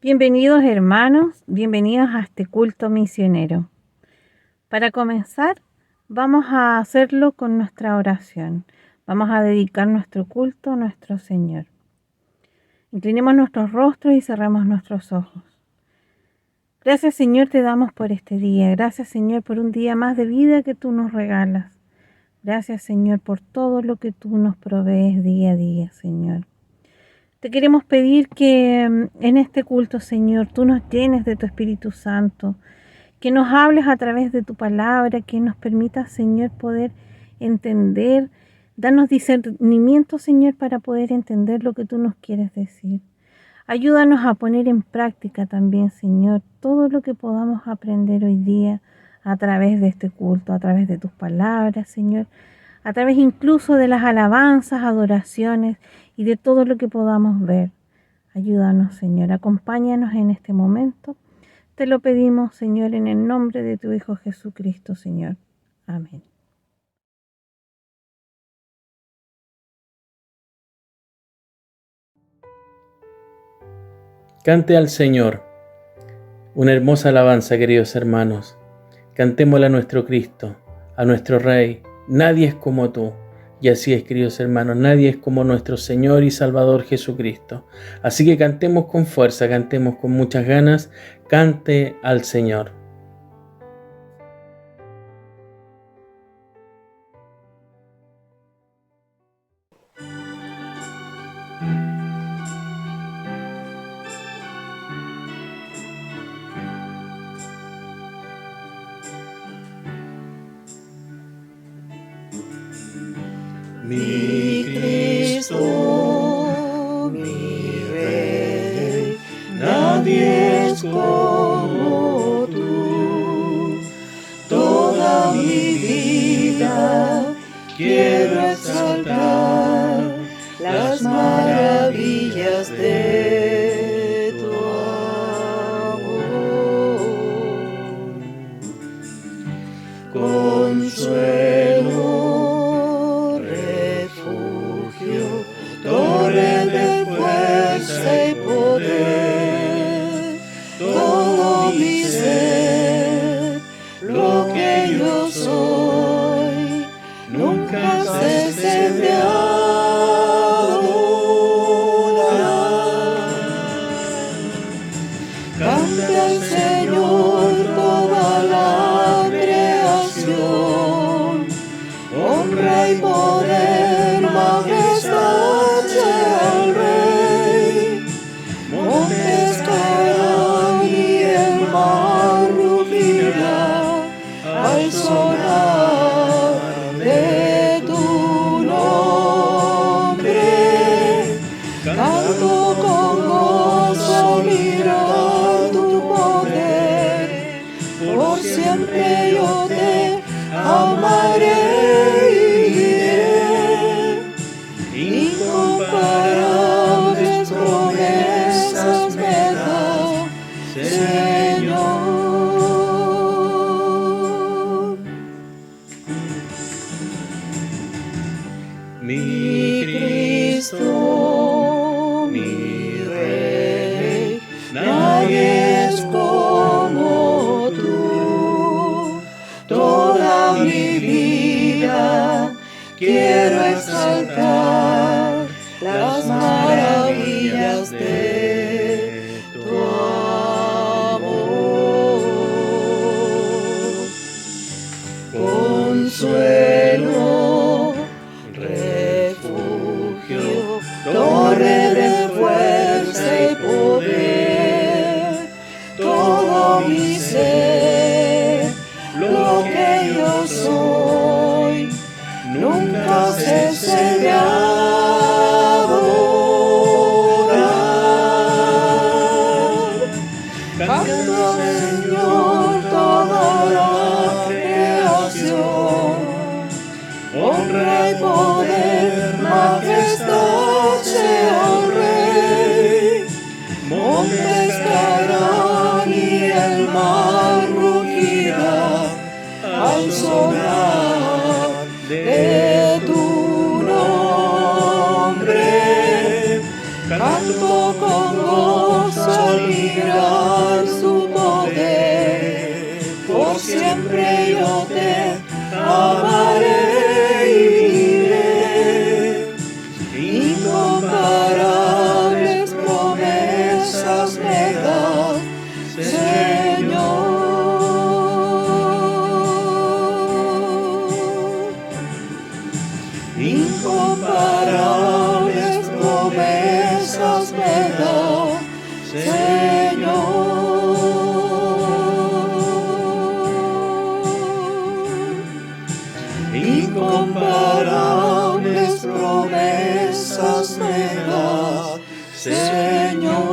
Bienvenidos hermanos, bienvenidos a este culto misionero. Para comenzar, vamos a hacerlo con nuestra oración. Vamos a dedicar nuestro culto a nuestro Señor. Inclinemos nuestros rostros y cerramos nuestros ojos. Gracias Señor te damos por este día. Gracias Señor por un día más de vida que tú nos regalas. Gracias Señor por todo lo que tú nos provees día a día, Señor. Te queremos pedir que en este culto, Señor, tú nos llenes de tu Espíritu Santo, que nos hables a través de tu palabra, que nos permitas, Señor, poder entender, danos discernimiento, Señor, para poder entender lo que tú nos quieres decir. Ayúdanos a poner en práctica también, Señor, todo lo que podamos aprender hoy día a través de este culto, a través de tus palabras, Señor, a través incluso de las alabanzas, adoraciones y de todo lo que podamos ver. Ayúdanos, Señor, acompáñanos en este momento. Te lo pedimos, Señor, en el nombre de tu Hijo Jesucristo, Señor. Amén. Cante al Señor. Una hermosa alabanza, queridos hermanos. Cantémosle a nuestro Cristo, a nuestro Rey. Nadie es como tú. Y así es, queridos hermanos, nadie es como nuestro Señor y Salvador Jesucristo. Así que cantemos con fuerza, cantemos con muchas ganas. Cante al Señor. Mi Cristo, mi Rey, nadie es como tú. Toda mi vida quiero exaltar las maravillas de tu amor. Consuelo, torre de fuerza y poder, todo mi ser, lo que yo soy, nunca cese de adorar. Cante al Señor toda la creación, honra y poder, majestad sea el Rey. Montes caerán y el mar rugirá al sonar de tu nombre. Canto con gozo, mirar tu poder, por siempre yo te amaré. Incomparables promesas me da, Señor. Mi Cristo, mi Rey, nadie es como tú. Toda mi vida quiero exaltar las maravillas de tu amor. Consuelo, refugio, torre de fuerza y poder, todo mi ser, lo que yo soy, nunca cese de adorar. Cantando al Señor toda la creación, honra y poder, majestad sea el Rey. Montes caerán y el mar rugirá al sonar de tu nombre. Canto con gozo al gran su poder, por siempre yo te amaré y viviré. Incomparables promesas me das, Señor. Incomparables promesas me das, Señor. Incomparables promesas me das, Señor.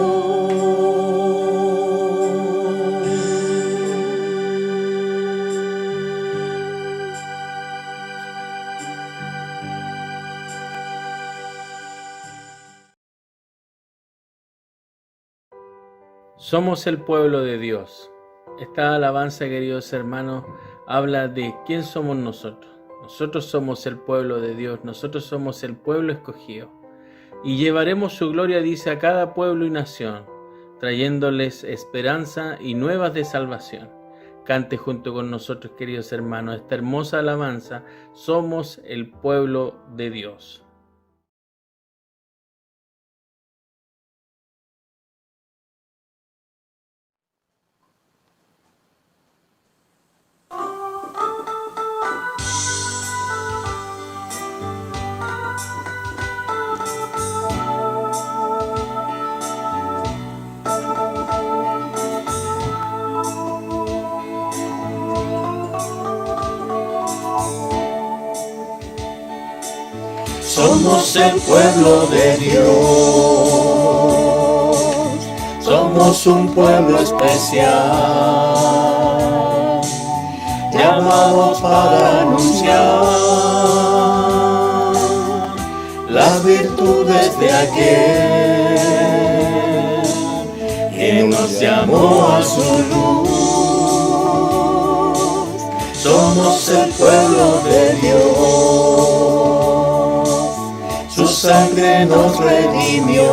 Somos el pueblo de Dios. Esta alabanza, queridos hermanos, habla de quién somos nosotros. Nosotros somos el pueblo de Dios, nosotros somos el pueblo escogido. Y llevaremos su gloria, dice, a cada pueblo y nación, trayéndoles esperanza y nuevas de salvación. Cante junto con nosotros, queridos hermanos, esta hermosa alabanza. Somos el pueblo de Dios. Somos el pueblo de Dios, somos un pueblo especial, llamados para anunciar las virtudes de aquel que nos llamó a su luz. Somos el pueblo de Dios, su sangre nos redimió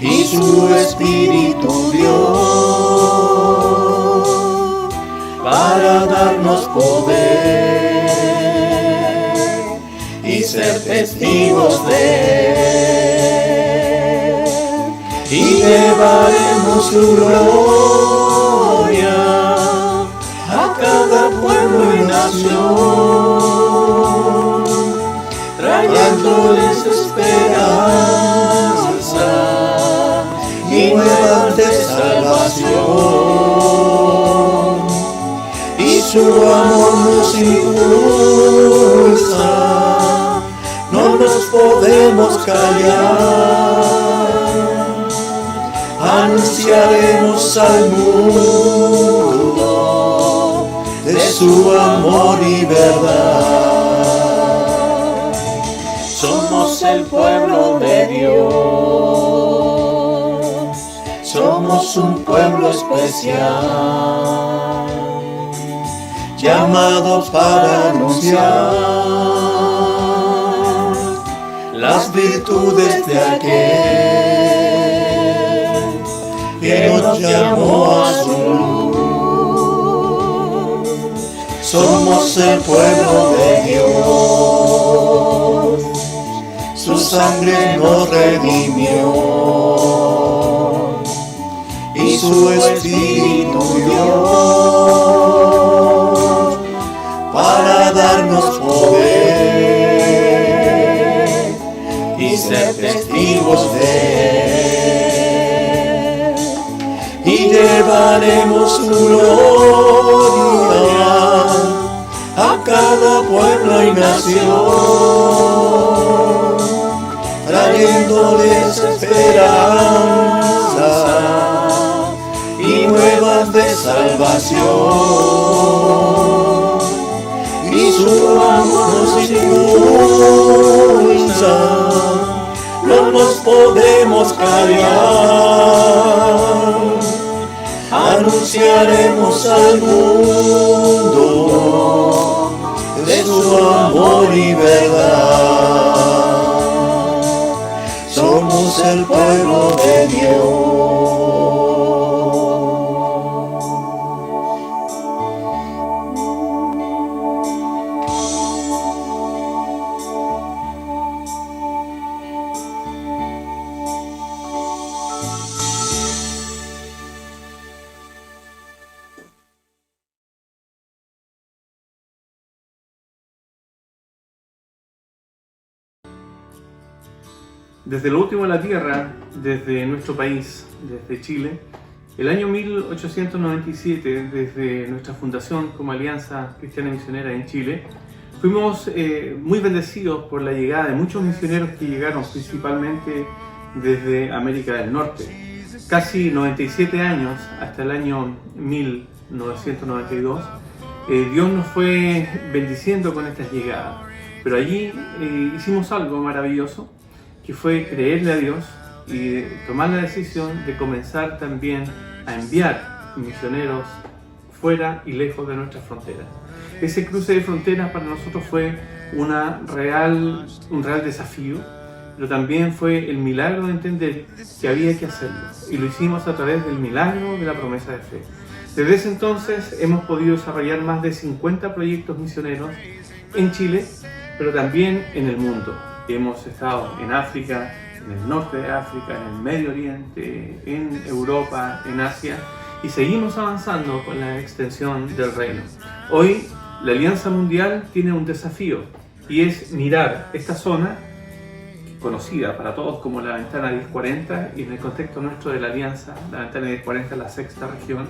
y su Espíritu dio para darnos poder y ser testigos de Él, y llevaremos su gloria a cada pueblo y nación, trayéndoles esperanza y nuevas de salvación, y su amor nos impulsa, no nos podemos callar, anunciaremos al mundo de su amor y verdad. Somos el pueblo de Dios, somos un pueblo especial, llamados para anunciar las virtudes de aquel que nos llamó a su luz. Somos el pueblo de Dios, su sangre nos redimió y su Espíritu dio para darnos poder y ser testigos de Él, y llevaremos su gloria a cada pueblo y nación, trayéndoles esperanza y nuevas de salvación, y su amor nos impulsa, no nos podemos callar, anunciaremos al mundo de su amor y verdad. Somos el pueblo de Dios, Desde lo último de la tierra, desde nuestro país, desde Chile, el año 1897, desde nuestra fundación como Alianza Cristiana Misionera en Chile, fuimos muy bendecidos por la llegada de muchos misioneros que llegaron principalmente desde América del Norte. Casi 97 años, hasta el año 1992, Dios nos fue bendiciendo con estas llegadas. Pero allí hicimos algo maravilloso, que fue creerle a Dios y tomar la decisión de comenzar también a enviar misioneros fuera y lejos de nuestras fronteras. Ese cruce de fronteras para nosotros fue un real desafío, pero también fue el milagro de entender que había que hacerlo, y lo hicimos a través del milagro de la promesa de fe. Desde ese entonces hemos podido desarrollar más de 50 proyectos misioneros en Chile, pero también en el mundo. Hemos estado en África, en el norte de África, en el Medio Oriente, en Europa, en Asia, y seguimos avanzando con la extensión del reino. Hoy la Alianza Mundial tiene un desafío, y es mirar esta zona conocida para todos como la ventana 1040, y en el contexto nuestro de la Alianza, la ventana 1040 es la sexta región.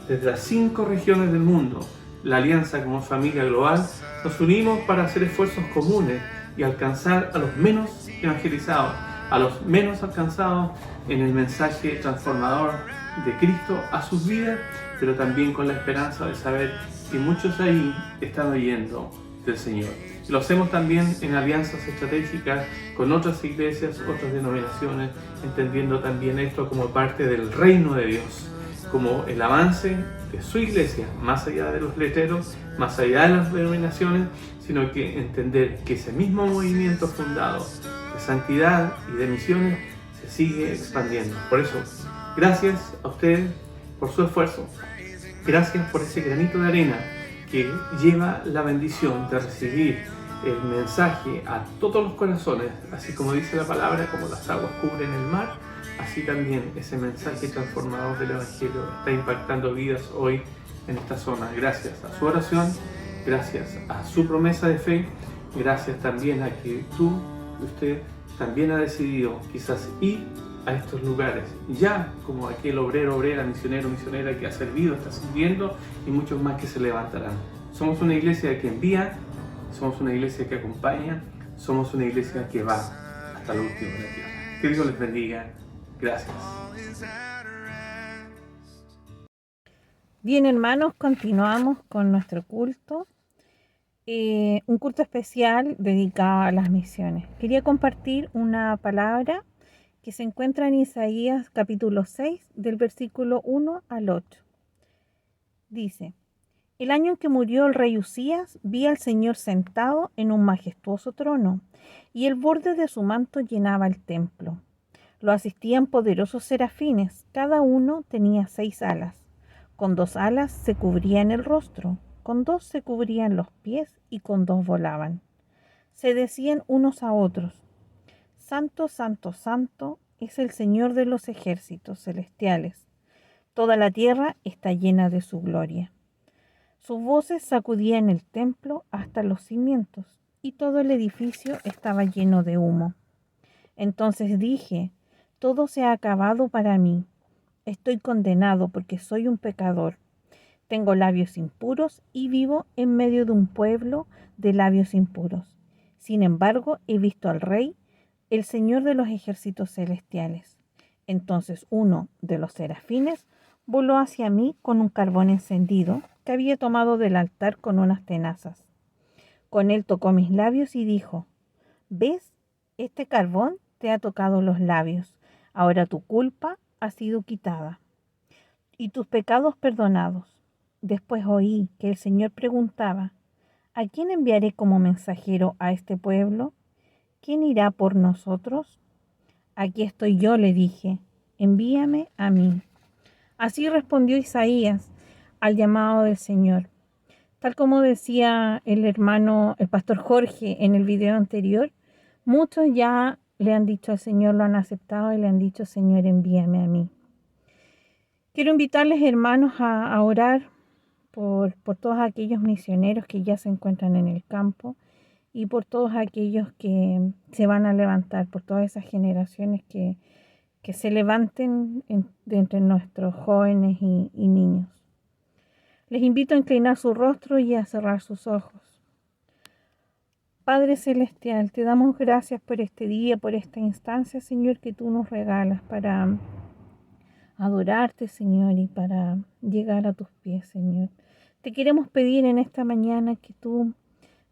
Desde las 5 regiones del mundo, la Alianza como familia global, nos unimos para hacer esfuerzos comunes y alcanzar a los menos evangelizados, a los menos alcanzados en el mensaje transformador de Cristo a sus vidas, pero también con la esperanza de saber que muchos ahí están oyendo del Señor. Y lo hacemos también en alianzas estratégicas con otras iglesias, otras denominaciones, entendiendo también esto como parte del reino de Dios, como el avance de su iglesia, más allá de los letreros, más allá de las denominaciones, sino que entender que ese mismo movimiento fundado de santidad y de misiones se sigue expandiendo. Por eso, gracias a ustedes por su esfuerzo, gracias por ese granito de arena que lleva la bendición de recibir el mensaje a todos los corazones, así como dice la palabra, como las aguas cubren el mar, así también ese mensaje transformador del Evangelio está impactando vidas hoy en esta zona. Gracias a su oración, gracias a su promesa de fe, gracias también a que usted también ha decidido quizás ir a estos lugares, ya como aquel obrero, obrera, misionero, misionera que ha servido, está sirviendo, y muchos más que se levantarán. Somos una iglesia que envía, somos una iglesia que acompaña, somos una iglesia que va hasta lo último de la tierra. Que Dios les bendiga. Gracias. Bien, hermanos, continuamos con nuestro culto. Un culto especial dedicado a las misiones. Quería compartir una palabra que se encuentra en Isaías capítulo 6, del versículo 1 al 8. Dice: el año en que murió el rey Usías, vi al Señor sentado en un majestuoso trono, y el borde de su manto llenaba el templo. Lo asistían poderosos serafines, cada uno tenía 6 alas. Con 2 alas se cubrían el rostro, con 2 se cubrían los pies, y con 2 volaban. Se decían unos a otros: Santo, santo, santo es el Señor de los ejércitos celestiales. Toda la tierra está llena de su gloria. Sus voces sacudían el templo hasta los cimientos, y todo el edificio estaba lleno de humo. Entonces dije: todo se ha acabado para mí. Estoy condenado porque soy un pecador. Tengo labios impuros y vivo en medio de un pueblo de labios impuros. Sin embargo, he visto al Rey, el Señor de los ejércitos celestiales. Entonces uno de los serafines voló hacia mí con un carbón encendido que había tomado del altar con unas tenazas. Con él tocó mis labios y dijo: ¿ves? Este carbón te ha tocado los labios. Ahora tu culpa ha sido quitada y tus pecados perdonados. Después oí que el Señor preguntaba: ¿a quién enviaré como mensajero a este pueblo? ¿Quién irá por nosotros? Aquí estoy yo, le dije, envíame a mí. Así respondió Isaías al llamado del Señor. Tal como decía el pastor Jorge en el video anterior, muchos ya le han dicho al Señor, lo han aceptado y le han dicho: Señor, envíame a mí. Quiero invitarles, hermanos, a orar por todos aquellos misioneros que ya se encuentran en el campo, y por todos aquellos que se van a levantar, por todas esas generaciones que se levanten de entre nuestros jóvenes y niños. Les invito a inclinar su rostro y a cerrar sus ojos. Padre Celestial, te damos gracias por este día, por esta instancia, Señor, que tú nos regalas para adorarte, Señor, y para llegar a tus pies, Señor. Te queremos pedir en esta mañana que tú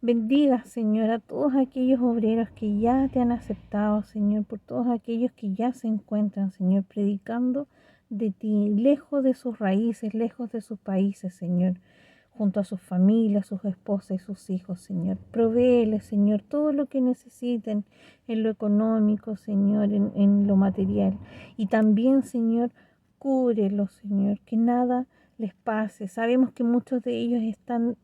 bendigas, Señor, a todos aquellos obreros que ya te han aceptado, Señor, por todos aquellos que ya se encuentran, Señor, predicando de ti, lejos de sus raíces, lejos de sus países, Señor, junto a sus familias, sus esposas y sus hijos, Señor. Provéeles, Señor, todo lo que necesiten en lo económico, Señor, en lo material. Y también, Señor, cúbrelos, Señor, que nada les pase. Sabemos que muchos de ellos están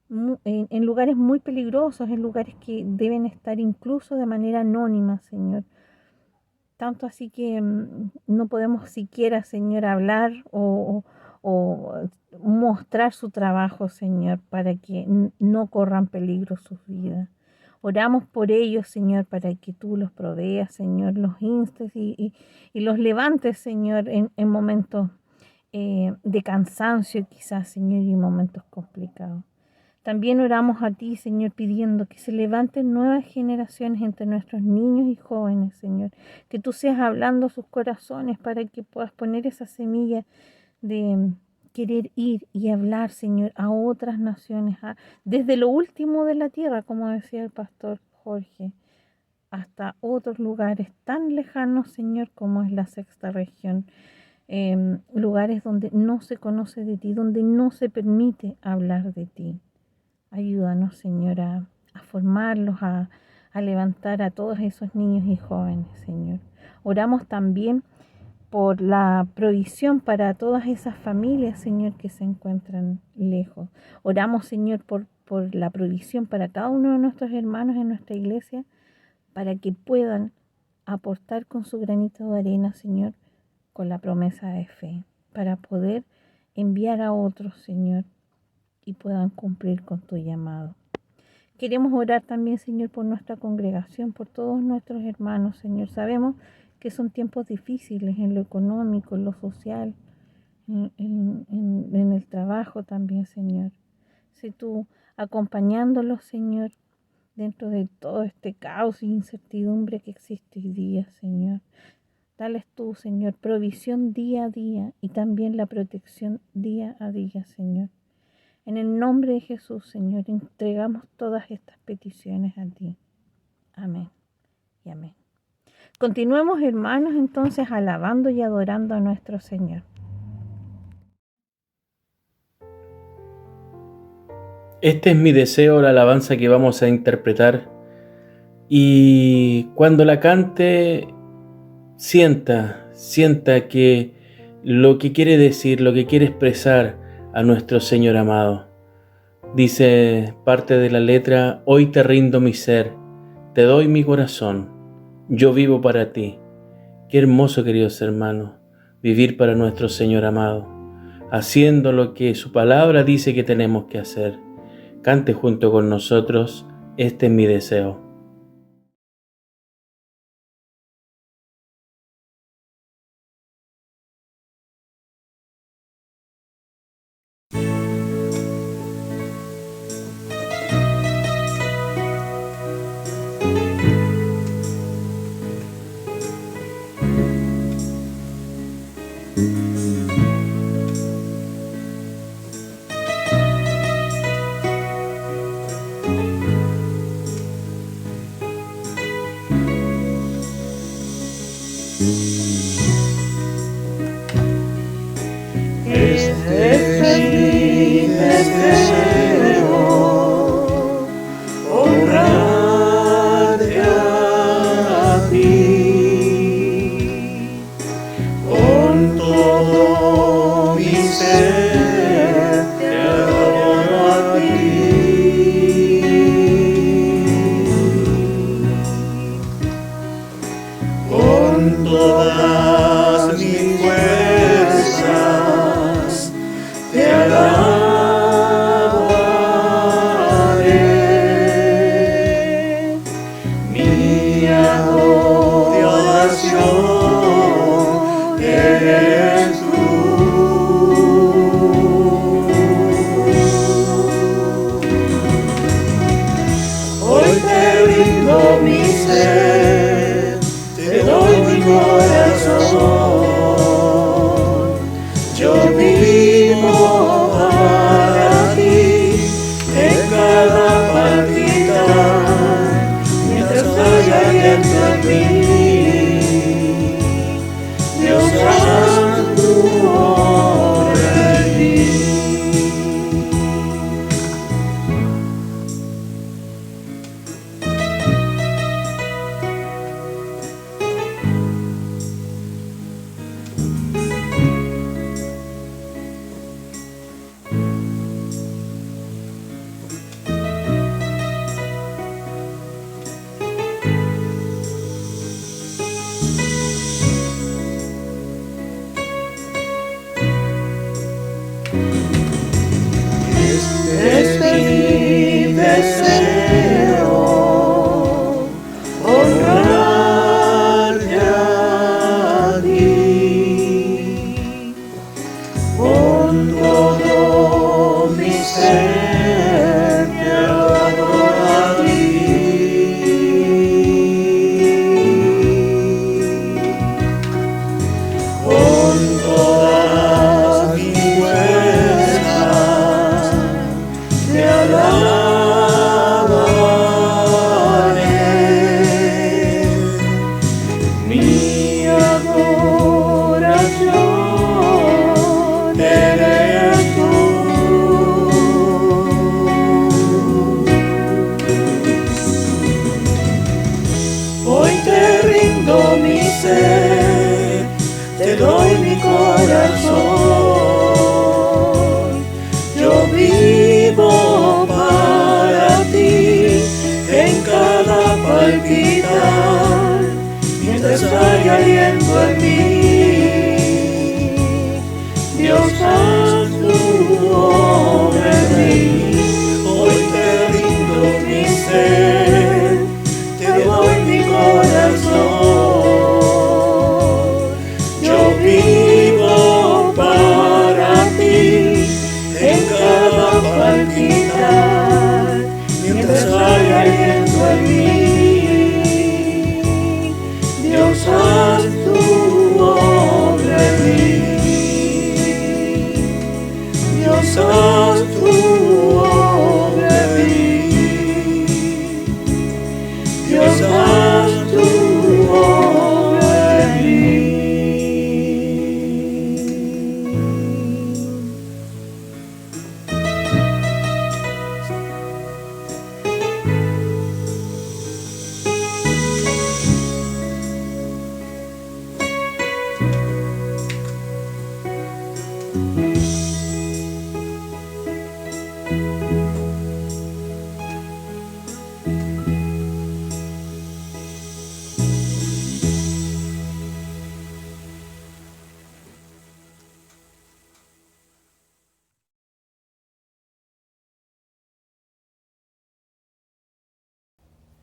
en lugares muy peligrosos, en lugares que deben estar incluso de manera anónima, Señor. Tanto así que no podemos siquiera, Señor, hablar o mostrar su trabajo, Señor, para que no corran peligro sus vidas. Oramos por ellos, Señor, para que tú los proveas, Señor, los instes y los levantes, Señor, en momentos de cansancio quizás, Señor, y momentos complicados. También oramos a ti, Señor, pidiendo que se levanten nuevas generaciones entre nuestros niños y jóvenes, Señor. Que tú seas hablando a sus corazones para que puedas poner esa semilla de querer ir y hablar, Señor, a otras naciones, desde lo último de la tierra, como decía el pastor Jorge, hasta otros lugares tan lejanos, Señor, como es la sexta región. Lugares donde no se conoce de ti, donde no se permite hablar de ti. Ayúdanos, Señor, a formarlos, a levantar a todos esos niños y jóvenes, Señor. Oramos también por la provisión para todas esas familias, Señor, que se encuentran lejos. Oramos, Señor, por la provisión para cada uno de nuestros hermanos en nuestra iglesia, para que puedan aportar con su granito de arena, Señor, con la promesa de fe, para poder enviar a otros, Señor, y puedan cumplir con tu llamado. Queremos orar también, Señor, por nuestra congregación, por todos nuestros hermanos, Señor. Sabemos que son tiempos difíciles en lo económico, en lo social, en el trabajo también, Señor. Sé tú acompañándolos, Señor, dentro de todo este caos e incertidumbre que existe hoy día, Señor. Dales tú, Señor, provisión día a día y también la protección día a día, Señor. En el nombre de Jesús, Señor, entregamos todas estas peticiones a ti. Amén y amén. Continuemos, hermanos, entonces alabando y adorando a nuestro Señor. Este es mi deseo, la alabanza que vamos a interpretar. Y cuando la cante, sienta que lo que quiere decir, lo que quiere expresar a nuestro Señor amado. Dice parte de la letra: hoy te rindo mi ser, te doy mi corazón, yo vivo para ti. Qué hermoso, queridos hermanos, vivir para nuestro Señor amado, haciendo lo que su palabra dice que tenemos que hacer. Cante junto con nosotros, este es mi deseo. Te alabaré. te doy mi corazón. Yo vivo para ti en cada palpitar, mientras hay aliento en mí. Dios, haz tu obra en mí. Hoy te rindo mi ser, te doy mi corazón. Yo vivo para ti en cada palpitar, mientras hay aliento en mí. Dios, haz tu obra en mí. Dios, haz tu obra en mí. Dios, haz tu obra en mí.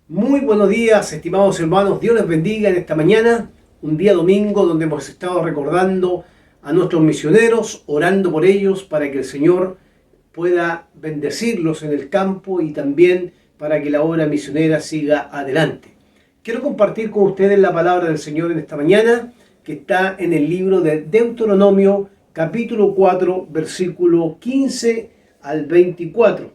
Muy buenos días, estimados hermanos. Dios les bendiga en esta mañana, un día domingo donde hemos estado recordando a nuestros misioneros, orando por ellos para que el Señor pueda bendecirlos en el campo y también para que la obra misionera siga adelante. Quiero compartir con ustedes la palabra del Señor en esta mañana, que está en el libro de Deuteronomio, capítulo 4, versículo 15 al 24.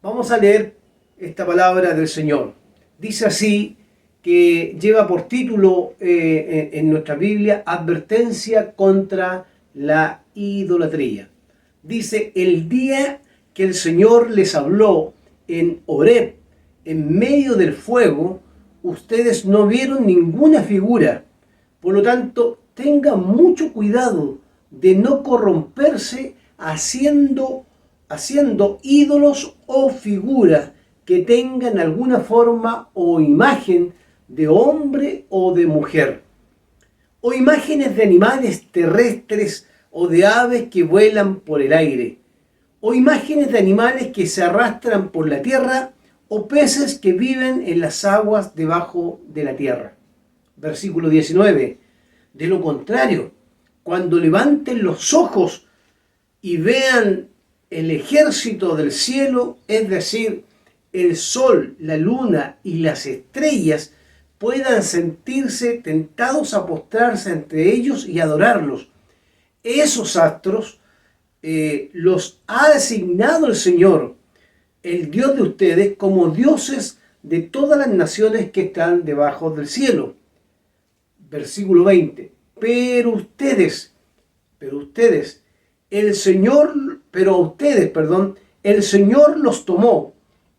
Vamos a leer esta palabra del Señor. Dice así, que lleva por título en nuestra Biblia, advertencia contra la idolatría. Dice, el día que el Señor les habló en Horeb, en medio del fuego, ustedes no vieron ninguna figura. Por lo tanto, tengan mucho cuidado de no corromperse haciendo ídolos o figuras que tengan alguna forma o imagen de hombre o de mujer, o imágenes de animales terrestres o de aves que vuelan por el aire, o imágenes de animales que se arrastran por la tierra, o peces que viven en las aguas debajo de la tierra. Versículo 19. De lo contrario, cuando levanten los ojos y vean el ejército del cielo, es decir, el sol, la luna y las estrellas, puedan sentirse tentados a postrarse entre ellos y adorarlos. Esos astros los ha designado el Señor, el Dios de ustedes, como dioses de todas las naciones que están debajo del cielo. Versículo 20. Pero a ustedes, el Señor los tomó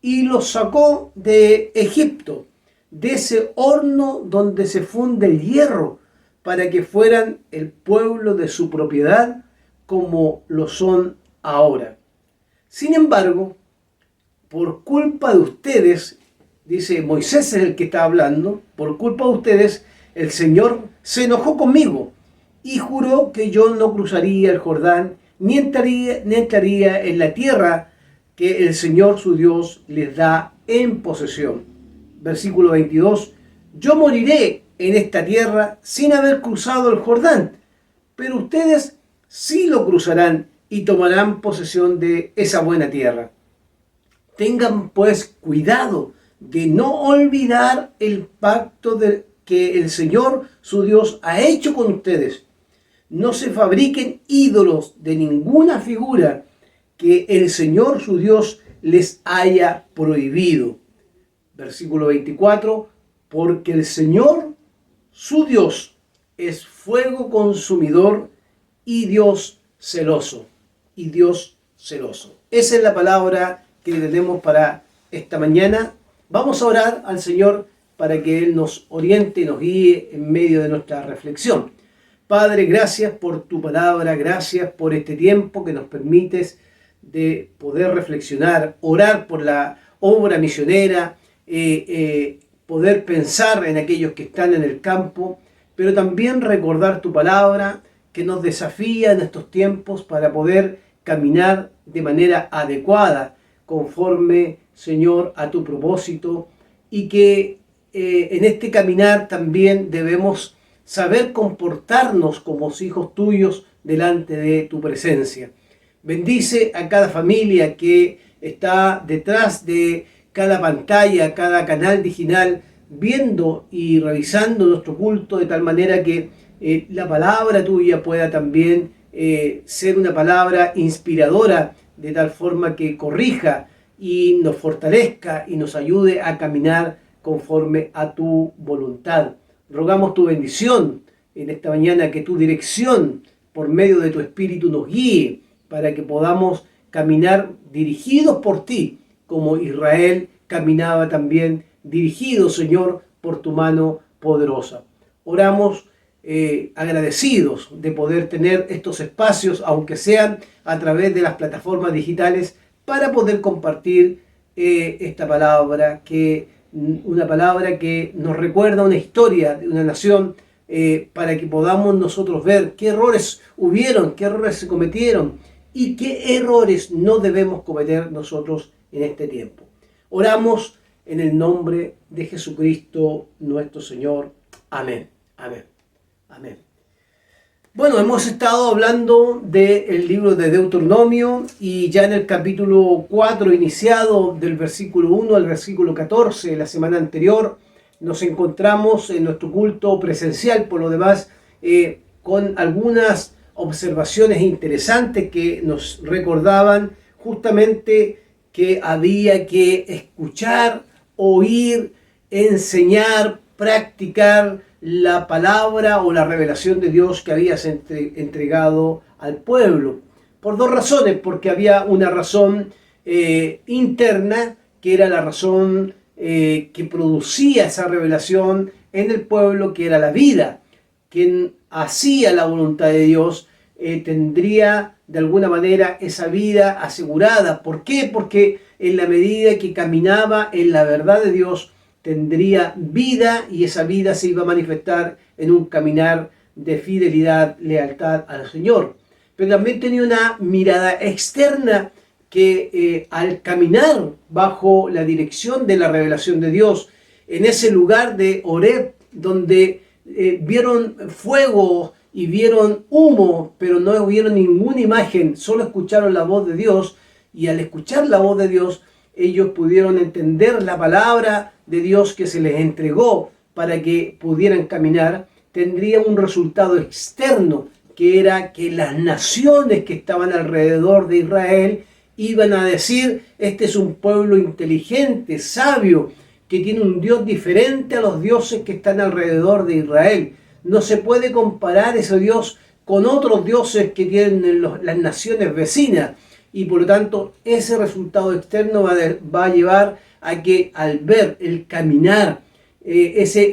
y los sacó de Egipto, de ese horno donde se funde el hierro, para que fueran el pueblo de su propiedad, como lo son ahora. Sin embargo, por culpa de ustedes, dice Moisés es el que está hablando, por culpa de ustedes, el Señor se enojó conmigo y juró que yo no cruzaría el Jordán, ni entraría en la tierra que el Señor su Dios les da en posesión. Versículo 22. Yo moriré en esta tierra sin haber cruzado el Jordán, pero ustedes sí lo cruzarán y tomarán posesión de esa buena tierra. Tengan pues cuidado de no olvidar el pacto que el Señor su Dios ha hecho con ustedes. No se fabriquen ídolos de ninguna figura que el Señor su Dios les haya prohibido. Versículo 24, porque el Señor su Dios es fuego consumidor y Dios celoso. Esa es la palabra que tenemos para esta mañana. Vamos a orar al Señor para que Él nos oriente y nos guíe en medio de nuestra reflexión. Padre, gracias por tu palabra, gracias por este tiempo que nos permites de poder reflexionar, orar por la obra misionera, poder pensar en aquellos que están en el campo, pero también recordar tu palabra que nos desafía en estos tiempos para poder caminar de manera adecuada, conforme, Señor, a tu propósito, y que en este caminar también debemos saber comportarnos como hijos tuyos delante de tu presencia. Bendice a cada familia que está detrás de cada pantalla, cada canal digital, viendo y revisando nuestro culto, de tal manera que la palabra tuya pueda también ser una palabra inspiradora, de tal forma que corrija y nos fortalezca y nos ayude a caminar conforme a tu voluntad. Rogamos tu bendición en esta mañana, que tu dirección por medio de tu Espíritu nos guíe para que podamos caminar dirigidos por ti, como Israel caminaba también dirigido, Señor, por tu mano poderosa. Oramos agradecidos de poder tener estos espacios, aunque sean a través de las plataformas digitales, para poder compartir esta palabra, una palabra que nos recuerda una historia de una nación, para que podamos nosotros ver qué errores hubieron, qué errores se cometieron y qué errores no debemos cometer nosotros en este tiempo. Oramos en el nombre de Jesucristo nuestro Señor. Amén. Amén. Amén. Bueno, hemos estado hablando del libro de Deuteronomio, y ya en el capítulo 4, iniciado del versículo 1 al versículo 14, la semana anterior, nos encontramos en nuestro culto presencial, por lo demás, con algunas observaciones interesantes que nos recordaban justamente que había que escuchar, oír, enseñar, practicar la palabra o la revelación de Dios que habías entregado al pueblo. Por dos razones: porque había una razón interna, que era la razón que producía esa revelación en el pueblo, que era la vida. Quien hacía la voluntad de Dios tendría de alguna manera esa vida asegurada. ¿Por qué? Porque en la medida que caminaba en la verdad de Dios, tendría vida, y esa vida se iba a manifestar en un caminar de fidelidad, lealtad al Señor. Pero también tenía una mirada externa, que al caminar bajo la dirección de la revelación de Dios, en ese lugar de Horeb, donde vieron fuego y vieron humo, pero no vieron ninguna imagen, solo escucharon la voz de Dios, y al escuchar la voz de Dios, ellos pudieron entender la palabra de Dios que se les entregó para que pudieran caminar. Tendría un resultado externo, que era que las naciones que estaban alrededor de Israel iban a decir: este es un pueblo inteligente, sabio, que tiene un Dios diferente a los dioses que están alrededor de Israel. No se puede comparar ese Dios con otros dioses que tienen las naciones vecinas. Y por lo tanto, ese resultado externo va a llevar a que, al ver el caminar, esa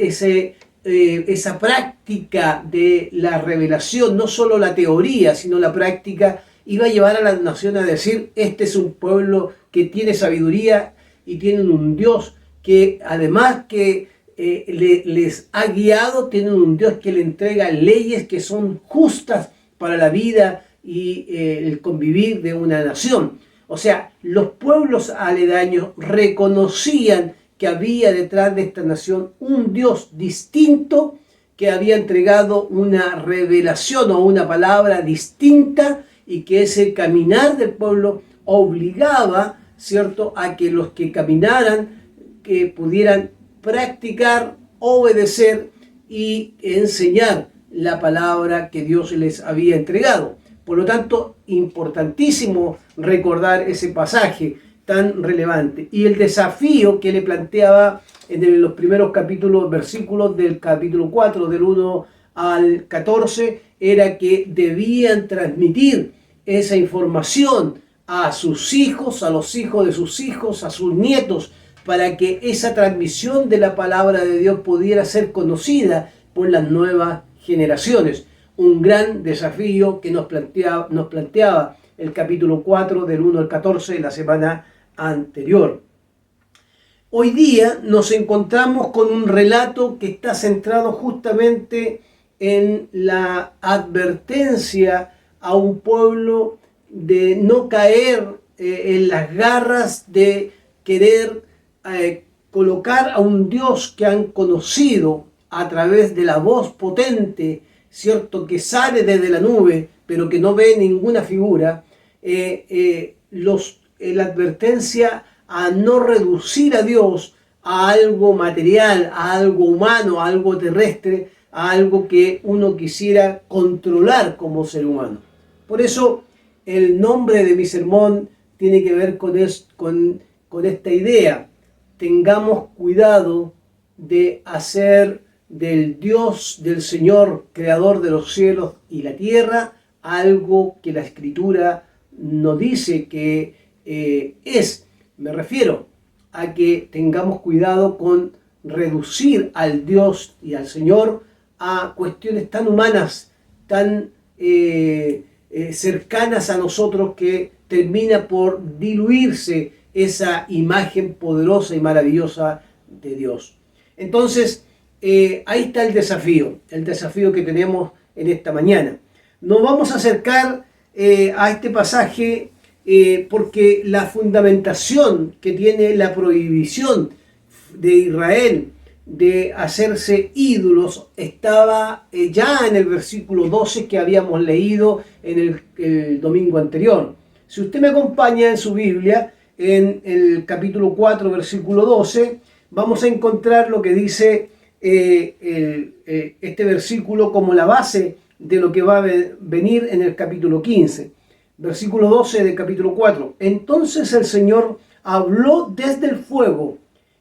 práctica de la revelación, no solo la teoría, sino la práctica, iba a llevar a la nación a decir: este es un pueblo que tiene sabiduría y tienen un Dios que, además que les ha guiado, tienen un Dios que le entrega leyes que son justas para la vida y el convivir de una nación. O sea, los pueblos aledaños reconocían que había detrás de esta nación un Dios distinto, que había entregado una revelación o una palabra distinta, y que ese caminar del pueblo obligaba, ¿cierto?, a que los que caminaran, que pudieran practicar, obedecer y enseñar la palabra que Dios les había entregado. Por lo tanto, importantísimo recordar ese pasaje tan relevante. Y el desafío que le planteaba en los primeros versículos del capítulo 4, del 1 al 14, era que debían transmitir esa información a sus hijos, a los hijos de sus hijos, a sus nietos, para que esa transmisión de la palabra de Dios pudiera ser conocida por las nuevas generaciones. un gran desafío que nos planteaba el capítulo 4 del 1 al 14 de la semana anterior. Hoy día nos encontramos con un relato que está centrado justamente en la advertencia a un pueblo de no caer en las garras de querer colocar a un Dios que han conocido a través de la voz potente, cierto, que sale desde la nube, pero que no ve ninguna figura, la advertencia a no reducir a Dios a algo material, a algo humano, a algo terrestre, a algo que uno quisiera controlar como ser humano. Por eso el nombre de mi sermón tiene que ver con esta idea. Tengamos cuidado de hacer del Dios, del Señor, creador de los cielos y la tierra, algo que la Escritura nos dice que es. Me refiero a que tengamos cuidado con reducir al Dios y al Señor a cuestiones tan humanas, tan cercanas a nosotros, que termina por diluirse esa imagen poderosa y maravillosa de Dios. Entonces, ahí está el desafío que tenemos en esta mañana. Nos vamos a acercar a este pasaje porque la fundamentación que tiene la prohibición de Israel de hacerse ídolos estaba ya en el versículo 12 que habíamos leído en el domingo anterior. Si usted me acompaña en su Biblia, en el capítulo 4, versículo 12, vamos a encontrar lo que dice este versículo como la base de lo que va a venir en el capítulo 15. Versículo 12 del capítulo 4. Entonces el Señor habló desde el fuego,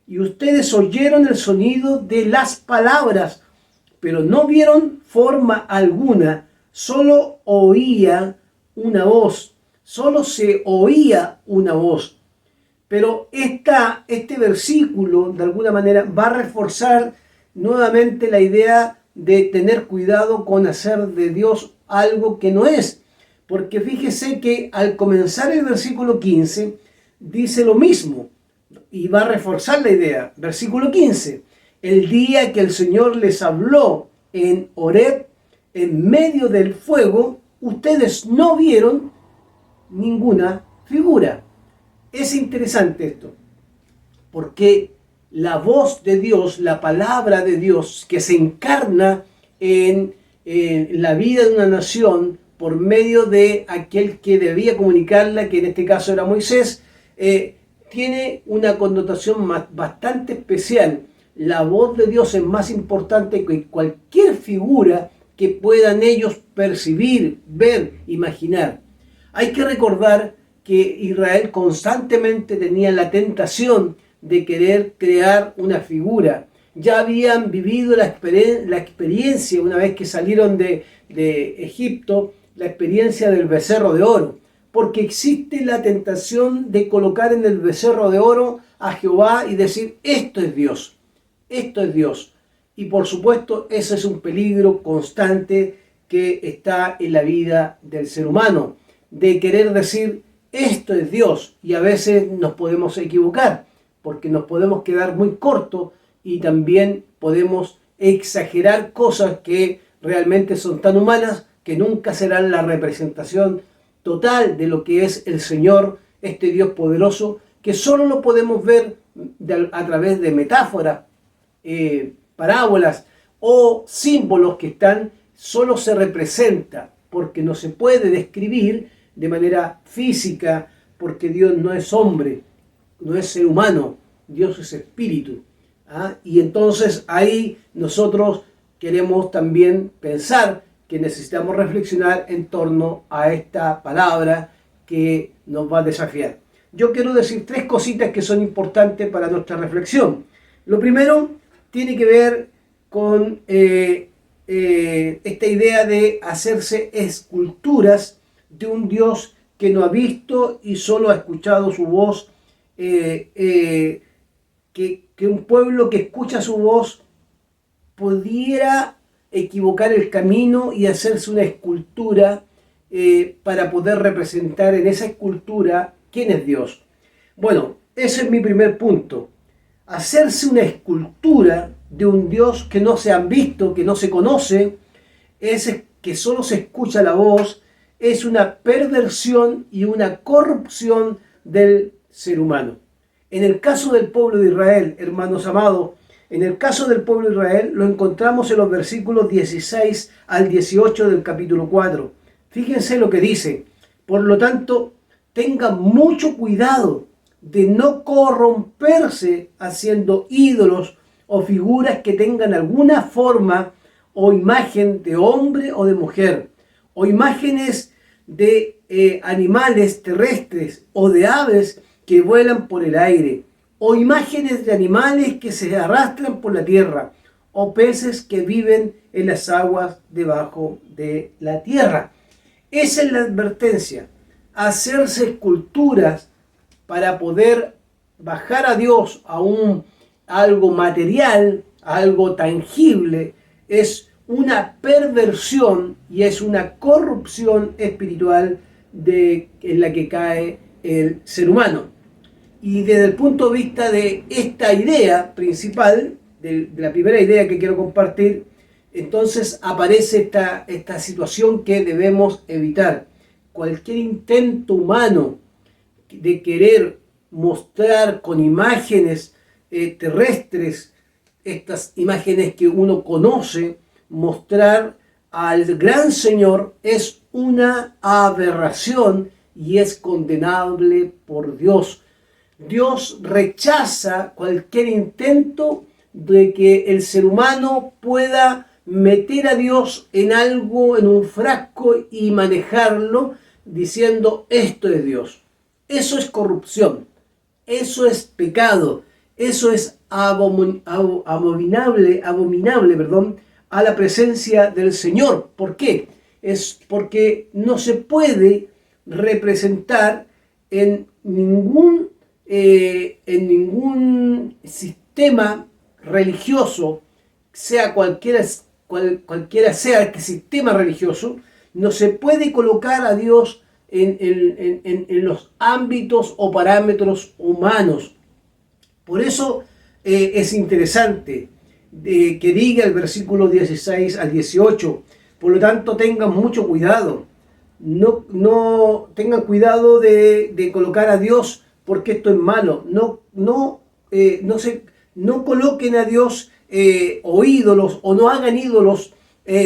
y ustedes oyeron el sonido de las palabras, pero no vieron forma alguna, solo se oía una voz. Pero este versículo, de alguna manera, va a reforzar nuevamente la idea de tener cuidado con hacer de Dios algo que no es. Porque fíjese que al comenzar el versículo 15, dice lo mismo, y va a reforzar la idea. Versículo 15, el día que el Señor les habló en Horeb, en medio del fuego, ustedes no vieron ninguna figura. Es interesante esto, porque la voz de Dios, la palabra de Dios, que se encarna en la vida de una nación por medio de aquel que debía comunicarla, que en este caso era Moisés, tiene una connotación bastante especial. La voz de Dios es más importante que cualquier figura que puedan ellos percibir, ver, imaginar. Hay que recordar que Israel constantemente tenía la tentación de querer crear una figura. Ya habían vivido la experiencia, una vez que salieron de Egipto, la experiencia del becerro de oro, porque existe la tentación de colocar en el becerro de oro a Jehová y decir, esto es Dios, esto es Dios. Y por supuesto, ese es un peligro constante que está en la vida del ser humano, de querer decir, esto es Dios, y a veces nos podemos equivocar, porque nos podemos quedar muy cortos y también podemos exagerar cosas que realmente son tan humanas que nunca serán la representación total de lo que es el Señor, este Dios poderoso, que solo lo podemos ver a través de metáforas, parábolas o símbolos que solo se representa, porque no se puede describir de manera física, porque Dios no es hombre, no es ser humano, Dios es espíritu. Y entonces ahí nosotros queremos también pensar que necesitamos reflexionar en torno a esta palabra que nos va a desafiar. Yo quiero decir tres cositas que son importantes para nuestra reflexión. Lo primero tiene que ver con esta idea de hacerse esculturas de un Dios que no ha visto y solo ha escuchado su voz, que un pueblo que escucha su voz pudiera equivocar el camino y hacerse una escultura para poder representar en esa escultura quién es Dios. Bueno, ese es mi primer punto. Hacerse una escultura de un Dios que no se han visto, que no se conoce, que solo se escucha la voz, es una perversión y una corrupción del ser humano. En el caso del pueblo de Israel, hermanos amados, en el caso del pueblo de Israel lo encontramos en los versículos 16 al 18 del capítulo 4. Fíjense lo que dice. Por lo tanto, tengan mucho cuidado de no corromperse haciendo ídolos o figuras que tengan alguna forma o imagen de hombre o de mujer, o imágenes de animales terrestres o de aves que vuelan por el aire, o imágenes de animales que se arrastran por la tierra, o peces que viven en las aguas debajo de la tierra. Esa es la advertencia, hacerse esculturas para poder bajar a Dios a algo material, a algo tangible, es una perversión y es una corrupción espiritual en la que cae el ser humano. Y desde el punto de vista de esta idea principal, de la primera idea que quiero compartir, entonces aparece esta situación que debemos evitar. Cualquier intento humano de querer mostrar con imágenes terrestres, estas imágenes que uno conoce, mostrar al gran Señor es una aberración y es condenable por Dios. Dios rechaza cualquier intento de que el ser humano pueda meter a Dios en algo, en un frasco y manejarlo diciendo esto es Dios. Eso es corrupción, eso es pecado, eso es abominable, a la presencia del Señor. ¿Por qué? Es porque no se puede representar en ningún sistema religioso, sea cualquiera sea este sistema religioso, no se puede colocar a Dios en los ámbitos o parámetros humanos. Por eso es interesante que diga el versículo 16 al 18, por lo tanto tengan mucho cuidado, no tengan cuidado de colocar a Dios porque esto es malo, no coloquen a Dios o ídolos, o no hagan ídolos,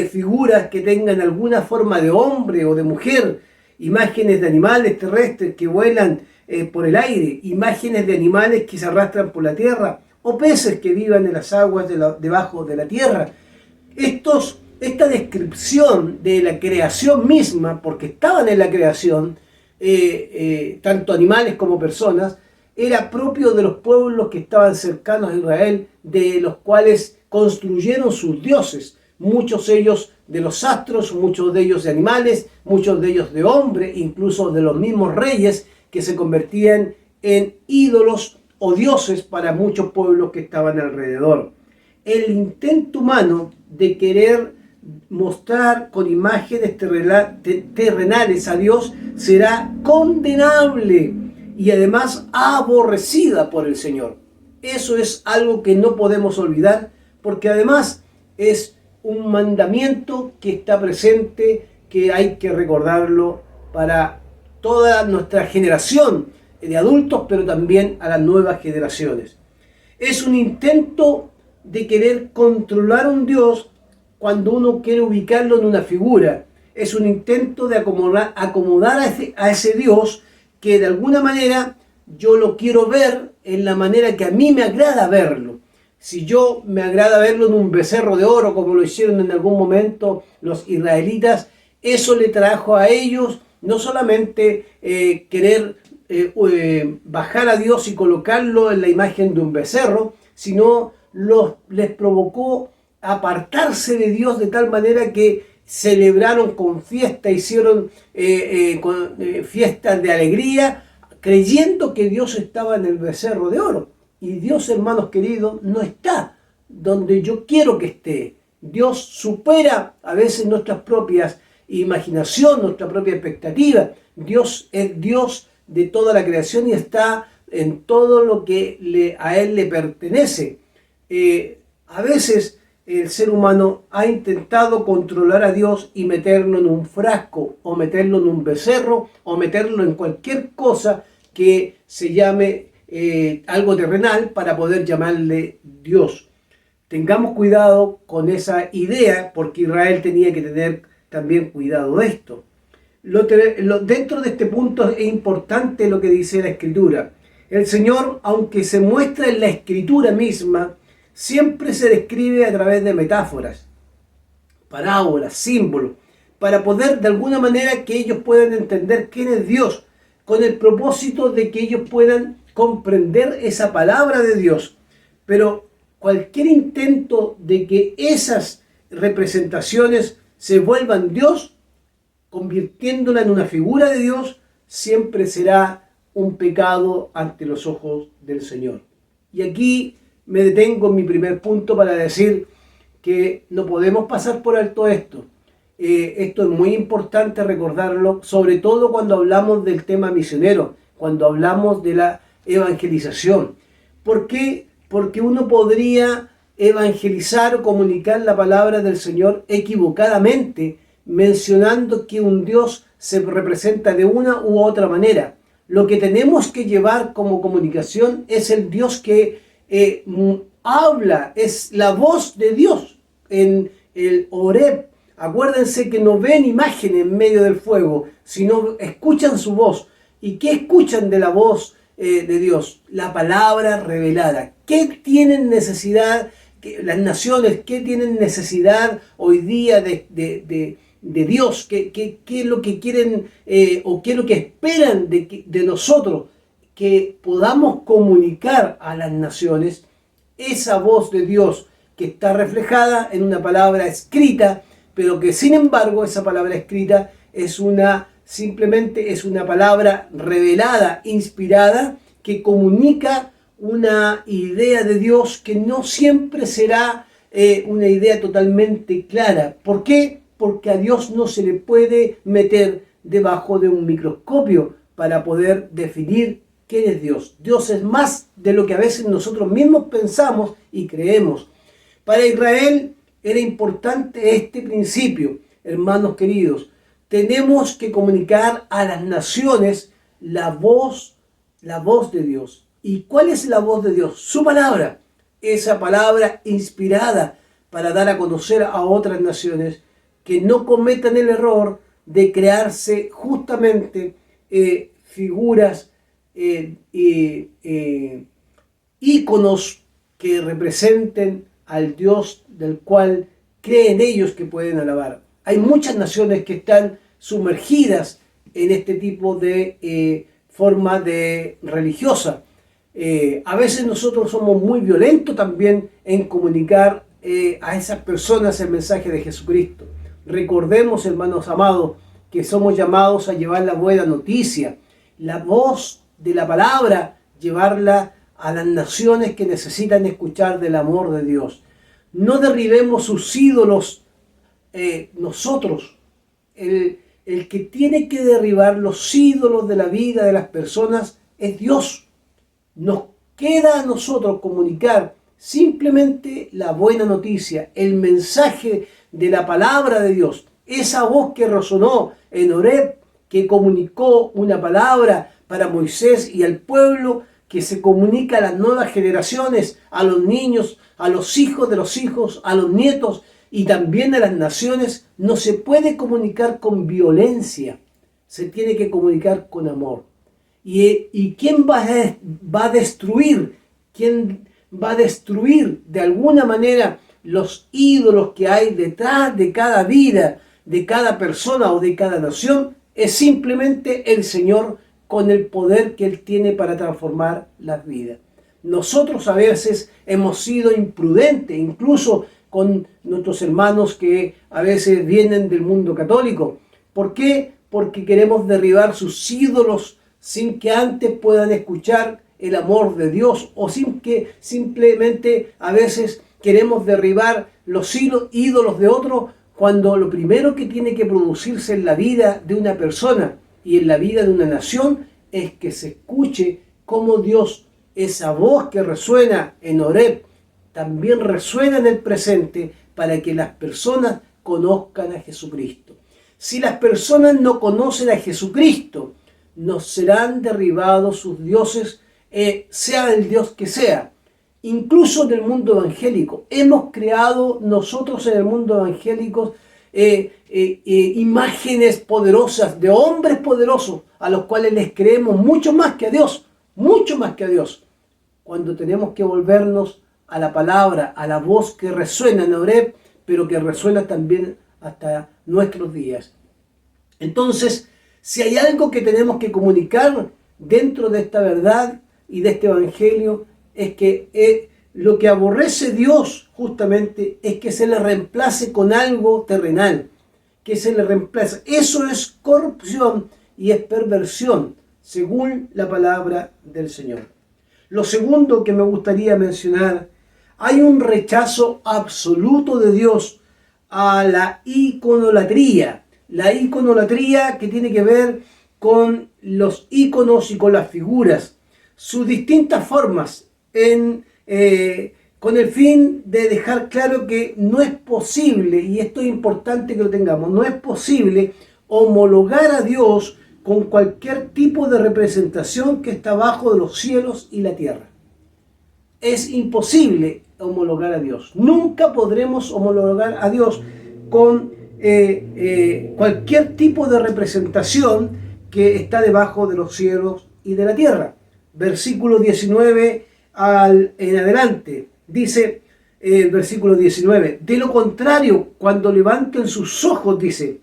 figuras que tengan alguna forma de hombre o de mujer, imágenes de animales terrestres que vuelan por el aire, imágenes de animales que se arrastran por la tierra, o peces que vivan en las aguas debajo de la tierra. Esta descripción de la creación misma, porque estaban en la creación, tanto animales como personas, era propio de los pueblos que estaban cercanos a Israel, de los cuales construyeron sus dioses, muchos de ellos de los astros, muchos de ellos de animales, muchos de ellos de hombres, incluso de los mismos reyes que se convertían en ídolos o dioses para muchos pueblos que estaban alrededor. El intento humano de querer mostrar con imágenes terrenales a Dios será condenable y además aborrecida por el Señor. Eso es algo que no podemos olvidar, porque además es un mandamiento que está presente, que hay que recordarlo para toda nuestra generación de adultos, pero también a las nuevas generaciones. Es un intento de querer controlar a un Dios cuando uno quiere ubicarlo en una figura. Es un intento de acomodar a ese Dios que de alguna manera yo lo quiero ver en la manera que a mí me agrada verlo. Si yo me agrada verlo en un becerro de oro, como lo hicieron en algún momento los israelitas, eso le trajo a ellos no solamente querer bajar a Dios y colocarlo en la imagen de un becerro, sino les provocó apartarse de Dios de tal manera que celebraron con fiesta, hicieron fiestas de alegría, creyendo que Dios estaba en el becerro de oro. Y Dios, hermanos queridos, no está donde yo quiero que esté. Dios supera a veces nuestras propias imaginación, nuestra propia expectativa. Dios es Dios de toda la creación y está en todo lo que a Él le pertenece. A veces el ser humano ha intentado controlar a Dios y meterlo en un frasco, o meterlo en un becerro, o meterlo en cualquier cosa que se llame algo terrenal para poder llamarle Dios. Tengamos cuidado con esa idea, porque Israel tenía que tener también cuidado de esto. Dentro de este punto es importante lo que dice la Escritura. El Señor, aunque se muestra en la Escritura misma, siempre se describe a través de metáforas, parábolas, símbolos, para poder de alguna manera que ellos puedan entender quién es Dios, con el propósito de que ellos puedan comprender esa palabra de Dios. Pero cualquier intento de que esas representaciones se vuelvan Dios, convirtiéndola en una figura de Dios, siempre será un pecado ante los ojos del Señor. Y aquí me detengo en mi primer punto para decir que no podemos pasar por alto esto. Esto es muy importante recordarlo, sobre todo cuando hablamos del tema misionero, cuando hablamos de la evangelización. ¿Por qué? Porque uno podría evangelizar o comunicar la palabra del Señor equivocadamente, mencionando que un Dios se representa de una u otra manera. Lo que tenemos que llevar como comunicación es el Dios que habla, es la voz de Dios en el Oreb. Acuérdense que no ven imagen en medio del fuego, sino escuchan su voz. ¿Y qué escuchan de la voz de Dios? La palabra revelada. ¿Qué tienen necesidad las naciones? ¿Qué tienen necesidad hoy día de Dios? ¿Qué es lo que quieren o qué es lo que esperan de nosotros? Que podamos comunicar a las naciones esa voz de Dios que está reflejada en una palabra escrita, pero que sin embargo esa palabra escrita simplemente es una palabra revelada, inspirada, que comunica una idea de Dios que no siempre será una idea totalmente clara. ¿Por qué? Porque a Dios no se le puede meter debajo de un microscopio para poder definir quién es Dios. Dios es más de lo que a veces nosotros mismos pensamos y creemos. Para Israel era importante este principio, hermanos queridos. Tenemos que comunicar a las naciones la voz de Dios. ¿Y cuál es la voz de Dios? Su palabra. Esa palabra inspirada para dar a conocer a otras naciones que no cometan el error de crearse justamente figuras, íconos que representen al Dios del cual creen ellos que pueden alabar. Hay muchas naciones que están sumergidas en este tipo de forma religiosa. A veces nosotros somos muy violentos también en comunicar a esas personas el mensaje de Jesucristo. Recordemos, hermanos amados, que somos llamados a llevar la buena noticia, la voz de la palabra, llevarla a las naciones que necesitan escuchar del amor de Dios. No derribemos sus ídolos nosotros. El que tiene que derribar los ídolos de la vida de las personas es Dios. Nos queda a nosotros comunicar simplemente la buena noticia, el mensaje de la palabra de Dios. Esa voz que resonó en Oreb, que comunicó una palabra para Moisés y al pueblo, que se comunica a las nuevas generaciones, a los niños, a los hijos de los hijos, a los nietos y también a las naciones, no se puede comunicar con violencia, se tiene que comunicar con amor. ¿Y quién va a destruir? ¿Quién va a destruir de alguna manera los ídolos que hay detrás de cada vida, de cada persona o de cada nación? Es simplemente el Señor, con el poder que Él tiene para transformar las vidas. Nosotros a veces hemos sido imprudentes, incluso con nuestros hermanos que a veces vienen del mundo católico. ¿Por qué? Porque queremos derribar sus ídolos sin que antes puedan escuchar el amor de Dios, o sin que simplemente a veces queremos derribar los ídolos de otros, cuando lo primero que tiene que producirse en la vida de una persona y en la vida de una nación es que se escuche cómo Dios, esa voz que resuena en Horeb, también resuena en el presente para que las personas conozcan a Jesucristo. Si las personas no conocen a Jesucristo, nos serán derribados sus dioses, sea el Dios que sea. Incluso en el mundo evangélico, hemos creado nosotros en el mundo evangélico imágenes poderosas de hombres poderosos a los cuales les creemos mucho más que a Dios, cuando tenemos que volvernos a la palabra, a la voz que resuena en Horeb, pero que resuena también hasta nuestros días. Entonces, si hay algo que tenemos que comunicar dentro de esta verdad y de este evangelio, es que lo que aborrece Dios justamente es que se le reemplace con algo terrenal, que se le reemplace. Eso es corrupción y es perversión, según la palabra del Señor. Lo segundo que me gustaría mencionar, hay un rechazo absoluto de Dios a la iconolatría. La iconolatría que tiene que ver con los íconos y con las figuras, sus distintas formas, con el fin de dejar claro que no es posible, y esto es importante que lo tengamos, no es posible homologar a Dios con cualquier tipo de representación que está abajo de los cielos y la tierra. Es imposible homologar a Dios. Nunca podremos homologar a Dios con cualquier tipo de representación que está debajo de los cielos y de la tierra. Versículo 19 en adelante, dice el versículo 19, de lo contrario, cuando levanten sus ojos, dice,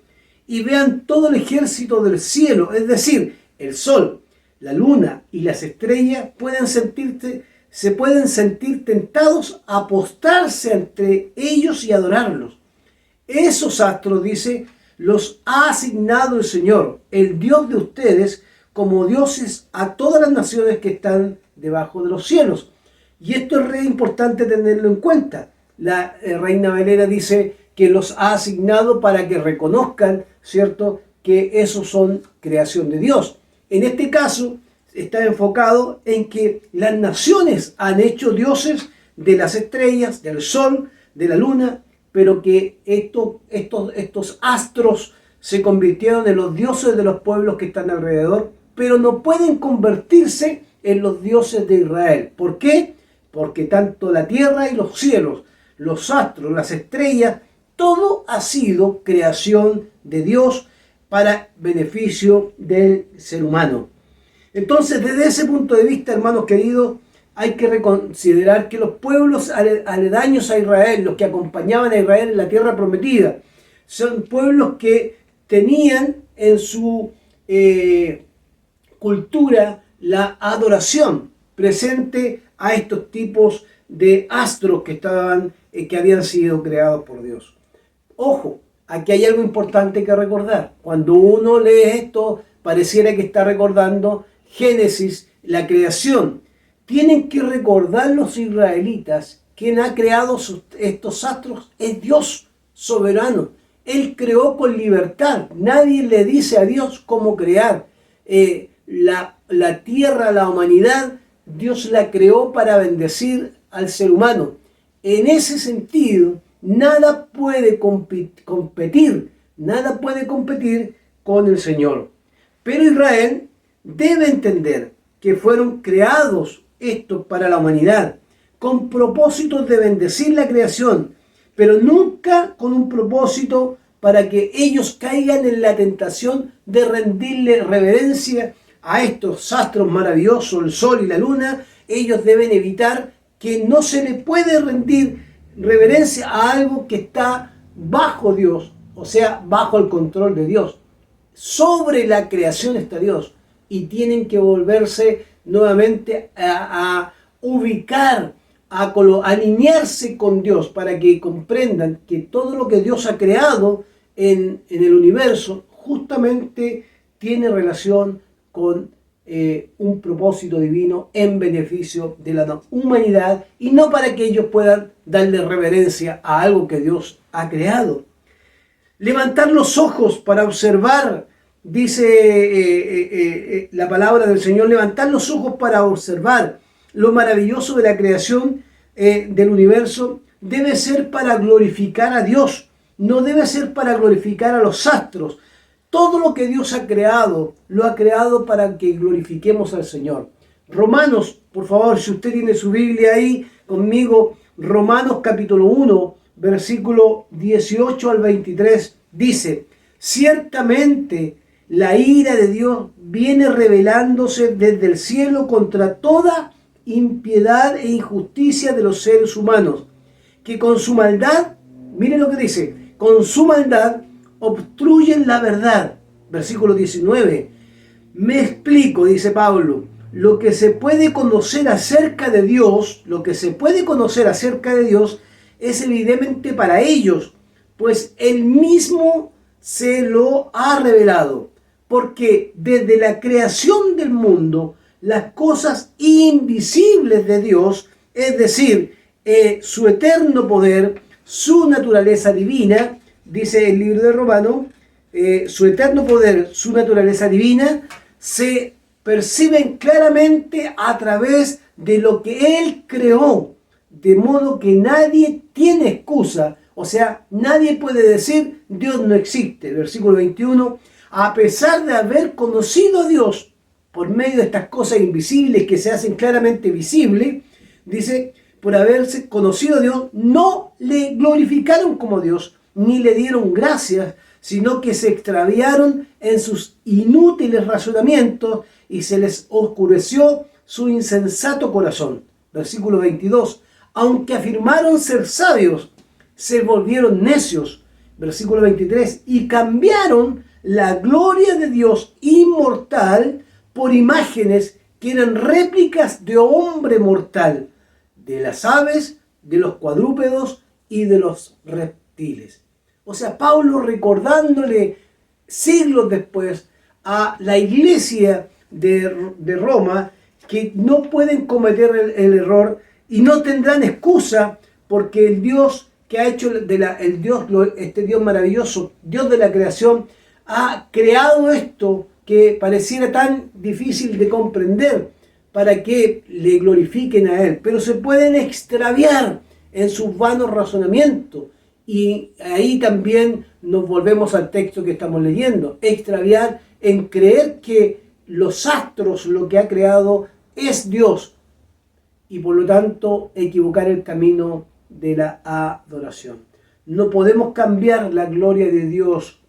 y vean todo el ejército del cielo, es decir, el sol, la luna y las estrellas, se pueden sentir tentados a postrarse ante ellos y adorarlos. Esos astros, dice, los ha asignado el Señor, el Dios de ustedes, como dioses a todas las naciones que están debajo de los cielos. Y esto es re importante tenerlo en cuenta. La Reina Valera dice que los ha asignado para que reconozcan, ¿cierto?, que esos son creación de Dios. En este caso está enfocado en que las naciones han hecho dioses de las estrellas, del sol, de la luna, pero que estos astros se convirtieron en los dioses de los pueblos que están alrededor, pero no pueden convertirse en los dioses de Israel. ¿Por qué? Porque tanto la tierra y los cielos, los astros, las estrellas, todo ha sido creación de Dios para beneficio del ser humano. Entonces, desde ese punto de vista, hermanos queridos, hay que reconsiderar que los pueblos aledaños a Israel, los que acompañaban a Israel en la tierra prometida, son pueblos que tenían en su cultura la adoración presente a estos tipos de astros que habían sido creados por Dios. Ojo, aquí hay algo importante que recordar. Cuando uno lee esto, pareciera que está recordando Génesis, la creación. Tienen que recordar los israelitas, quien ha creado estos astros es Dios soberano. Él creó con libertad. Nadie le dice a Dios cómo crear. La tierra, la humanidad, Dios la creó para bendecir al ser humano. En ese sentido, nada puede competir con el Señor. Pero Israel debe entender que fueron creados estos para la humanidad, con propósitos de bendecir la creación, pero nunca con un propósito para que ellos caigan en la tentación de rendirle reverencia a estos astros maravillosos, el sol y la luna. Ellos deben evitar que no se le puede rendir reverencia a algo que está bajo Dios, o sea, bajo el control de Dios. Sobre la creación está Dios, y tienen que volverse nuevamente a ubicar, a alinearse con Dios, para que comprendan que todo lo que Dios ha creado en el universo justamente tiene relación con un propósito divino en beneficio de la humanidad y no para que ellos puedan darle reverencia a algo que Dios ha creado. Levantar los ojos para observar, dice la palabra del Señor, levantar los ojos para observar lo maravilloso de la creación del universo debe ser para glorificar a Dios, no debe ser para glorificar a los astros. Todo lo que Dios ha creado, lo ha creado para que glorifiquemos al Señor. Romanos, por favor, si usted tiene su Biblia ahí conmigo, Romanos capítulo 1, versículo 18 al 23, dice: ciertamente la ira de Dios viene revelándose desde el cielo contra toda impiedad e injusticia de los seres humanos, que con su maldad, miren lo que dice, con su maldad obstruyen la verdad. Versículo 19. Me explico, dice Pablo, lo que se puede conocer acerca de Dios, es evidentemente para ellos, pues Él mismo se lo ha revelado. Porque desde la creación del mundo, las cosas invisibles de Dios, es decir, su eterno poder, su naturaleza divina, dice el libro de Romanos, su eterno poder, su naturaleza divina, se perciben claramente a través de lo que Él creó, de modo que nadie tiene excusa, o sea, nadie puede decir Dios no existe. Versículo 21, a pesar de haber conocido a Dios por medio de estas cosas invisibles que se hacen claramente visibles, dice, por haberse conocido a Dios, no le glorificaron como Dios, ni le dieron gracias, sino que se extraviaron en sus inútiles razonamientos y se les oscureció su insensato corazón. Versículo 22. Aunque afirmaron ser sabios, se volvieron necios. Versículo 23. Y cambiaron la gloria de Dios inmortal por imágenes que eran réplicas de hombre mortal, de las aves, de los cuadrúpedos y de los reptiles. O sea, Pablo recordándole siglos después a la iglesia de Roma que no pueden cometer el error y no tendrán excusa porque el Dios que ha hecho este Dios maravilloso, Dios de la creación, ha creado esto que pareciera tan difícil de comprender para que le glorifiquen a Él, pero se pueden extraviar en sus vanos razonamientos. Y ahí también nos volvemos al texto que estamos leyendo, extraviar en creer que los astros, lo que ha creado, es Dios, y por lo tanto equivocar el camino de la adoración. No podemos cambiar la gloria de Dios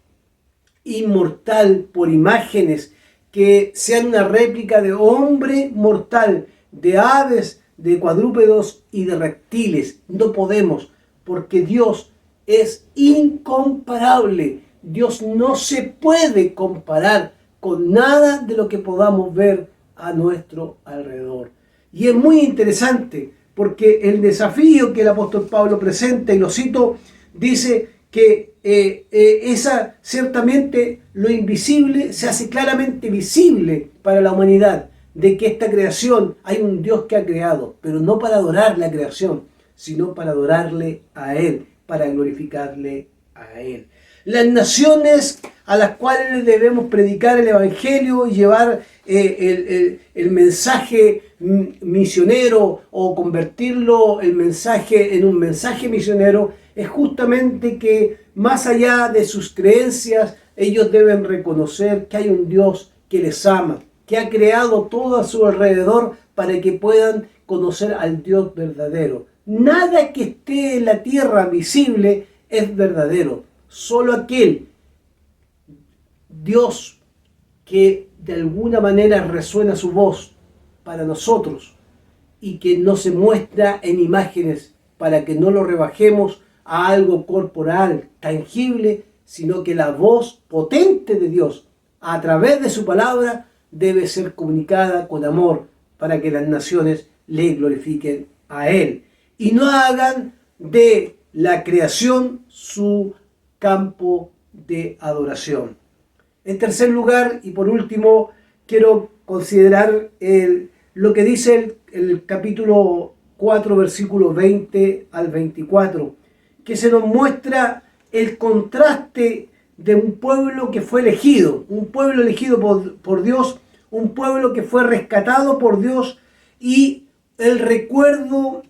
inmortal por imágenes que sean una réplica de hombre mortal, de aves, de cuadrúpedos y de reptiles. No podemos, porque Dios es incomparable. Dios no se puede comparar con nada de lo que podamos ver a nuestro alrededor. Y es muy interesante porque el desafío que el apóstol Pablo presenta, y lo cito, dice que ciertamente lo invisible se hace claramente visible para la humanidad, de que esta creación hay un Dios que ha creado, pero no para adorar la creación, sino para adorarle a Él, para glorificarle a Él. Las naciones a las cuales debemos predicar el Evangelio y llevar el mensaje misionero o convertirlo el mensaje en un mensaje misionero es justamente que más allá de sus creencias ellos deben reconocer que hay un Dios que les ama, que ha creado todo a su alrededor para que puedan conocer al Dios verdadero. Nada que esté en la tierra visible es verdadero. Solo aquel Dios que de alguna manera resuena su voz para nosotros y que no se muestra en imágenes para que no lo rebajemos a algo corporal, tangible, sino que la voz potente de Dios a través de su palabra debe ser comunicada con amor para que las naciones le glorifiquen a Él y no hagan de la creación su campo de adoración. En tercer lugar y por último, quiero considerar lo que dice el capítulo 4, versículos 20 al 24, que se nos muestra el contraste de un pueblo que fue elegido, un pueblo elegido por Dios, un pueblo que fue rescatado por Dios, y el recuerdo,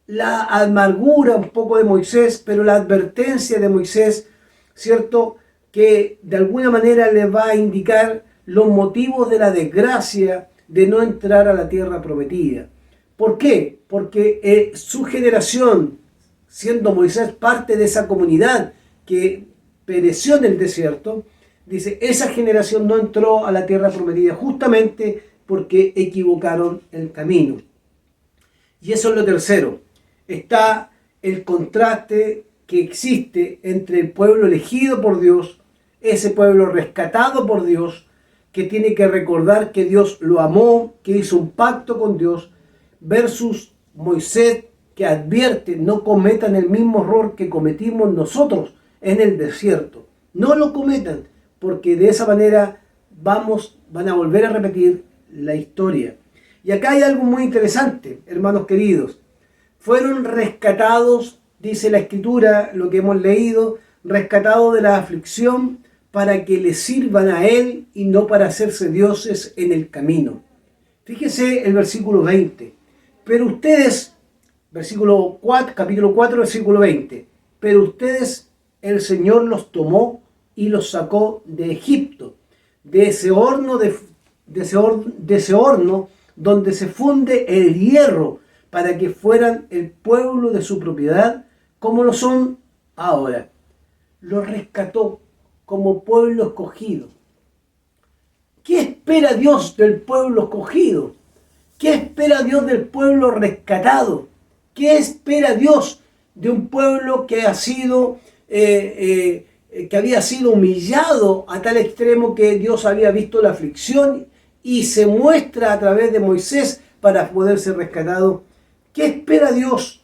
la amargura un poco de Moisés, pero la advertencia de Moisés, ¿cierto?, que de alguna manera le va a indicar los motivos de la desgracia de no entrar a la tierra prometida. ¿Por qué? Porque su generación, siendo Moisés parte de esa comunidad que pereció en el desierto, dice, esa generación no entró a la tierra prometida justamente porque equivocaron el camino. Y eso es lo tercero. Está el contraste que existe entre el pueblo elegido por Dios, ese pueblo rescatado por Dios, que tiene que recordar que Dios lo amó, que hizo un pacto con Dios, versus Moisés, que advierte, no cometan el mismo error que cometimos nosotros en el desierto. No lo cometan, porque de esa manera van a volver a repetir la historia. Y acá hay algo muy interesante, hermanos queridos. Fueron rescatados, dice la Escritura, lo que hemos leído, rescatados de la aflicción para que le sirvan a Él y no para hacerse dioses en el camino. Fíjese el versículo 20. Pero ustedes, capítulo 4, versículo 20. Pero ustedes, el Señor los tomó y los sacó de Egipto, de ese horno donde se funde el hierro, para que fueran el pueblo de su propiedad, como lo son ahora. Los rescató como pueblo escogido. ¿Qué espera Dios del pueblo escogido? ¿Qué espera Dios del pueblo rescatado? ¿Qué espera Dios de un pueblo que había sido humillado a tal extremo que Dios había visto la aflicción y se muestra a través de Moisés para poder ser rescatado? ¿Qué espera Dios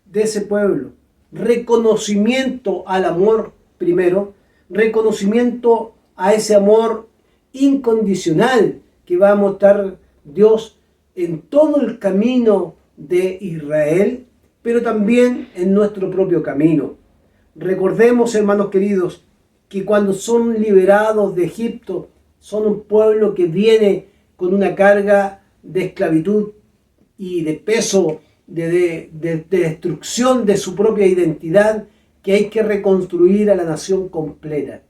de ese pueblo? Reconocimiento al amor primero, reconocimiento a ese amor incondicional que va a mostrar Dios en todo el camino de Israel, pero también en nuestro propio camino. Recordemos, hermanos queridos, que cuando son liberados de Egipto, son un pueblo que viene con una carga de esclavitud y de peso, de destrucción de su propia identidad, que hay que reconstruir a la nación completa.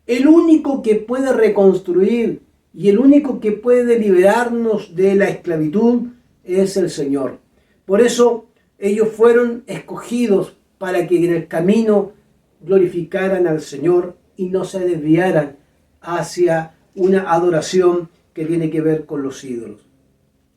El único que puede reconstruir y el único que puede liberarnos de la esclavitud es el Señor. Por eso ellos fueron escogidos para que en el camino glorificaran al Señor y no se desviaran hacia una adoración que tiene que ver con los ídolos.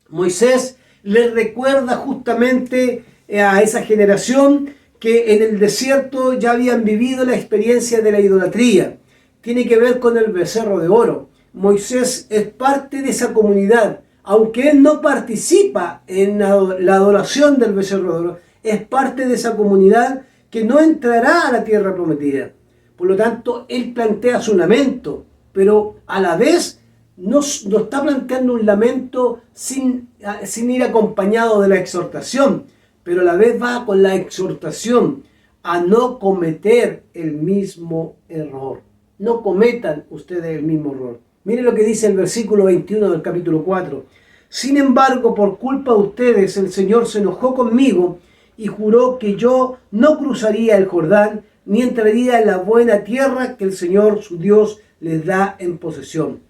Moisés les recuerda justamente a esa generación que en el desierto ya habían vivido la experiencia de la idolatría. Tiene que ver con el becerro de oro. Moisés es parte de esa comunidad, aunque él no participa en la adoración del becerro de oro, es parte de esa comunidad que no entrará a la tierra prometida. Por lo tanto, él plantea su lamento, pero a la vez no está planteando un lamento sin ir acompañado de la exhortación, pero a la vez va con la exhortación a no cometer el mismo error. No cometan ustedes el mismo error. Miren lo que dice el versículo 21 del capítulo 4. Sin embargo, por culpa de ustedes, el Señor se enojó conmigo y juró que yo no cruzaría el Jordán ni entraría en la buena tierra que el Señor, su Dios, les da en posesión.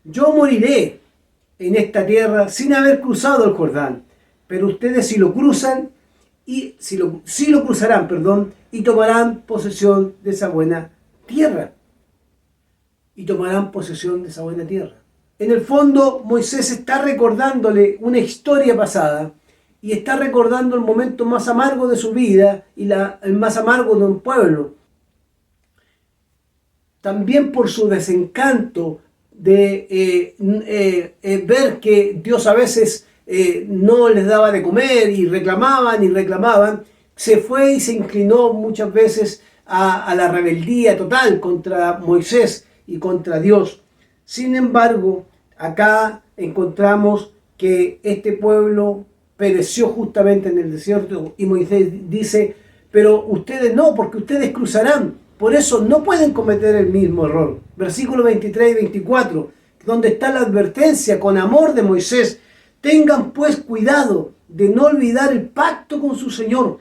Yo moriré en esta tierra sin haber cruzado el Jordán, pero ustedes si lo cruzarán, y tomarán posesión de esa buena tierra. En el fondo, Moisés está recordándole una historia pasada y está recordando el momento más amargo de su vida y el más amargo de un pueblo. También por su desencanto de ver que Dios a veces no les daba de comer y reclamaban, se fue y se inclinó muchas veces a la rebeldía total contra Moisés y contra Dios. Sin embargo, Acá encontramos que este pueblo pereció justamente en el desierto y Moisés dice, pero ustedes no, porque ustedes cruzarán, por eso no pueden cometer el mismo error. Versículos 23 y 24, donde está la advertencia con amor de Moisés. Tengan pues cuidado de no olvidar el pacto con su Señor,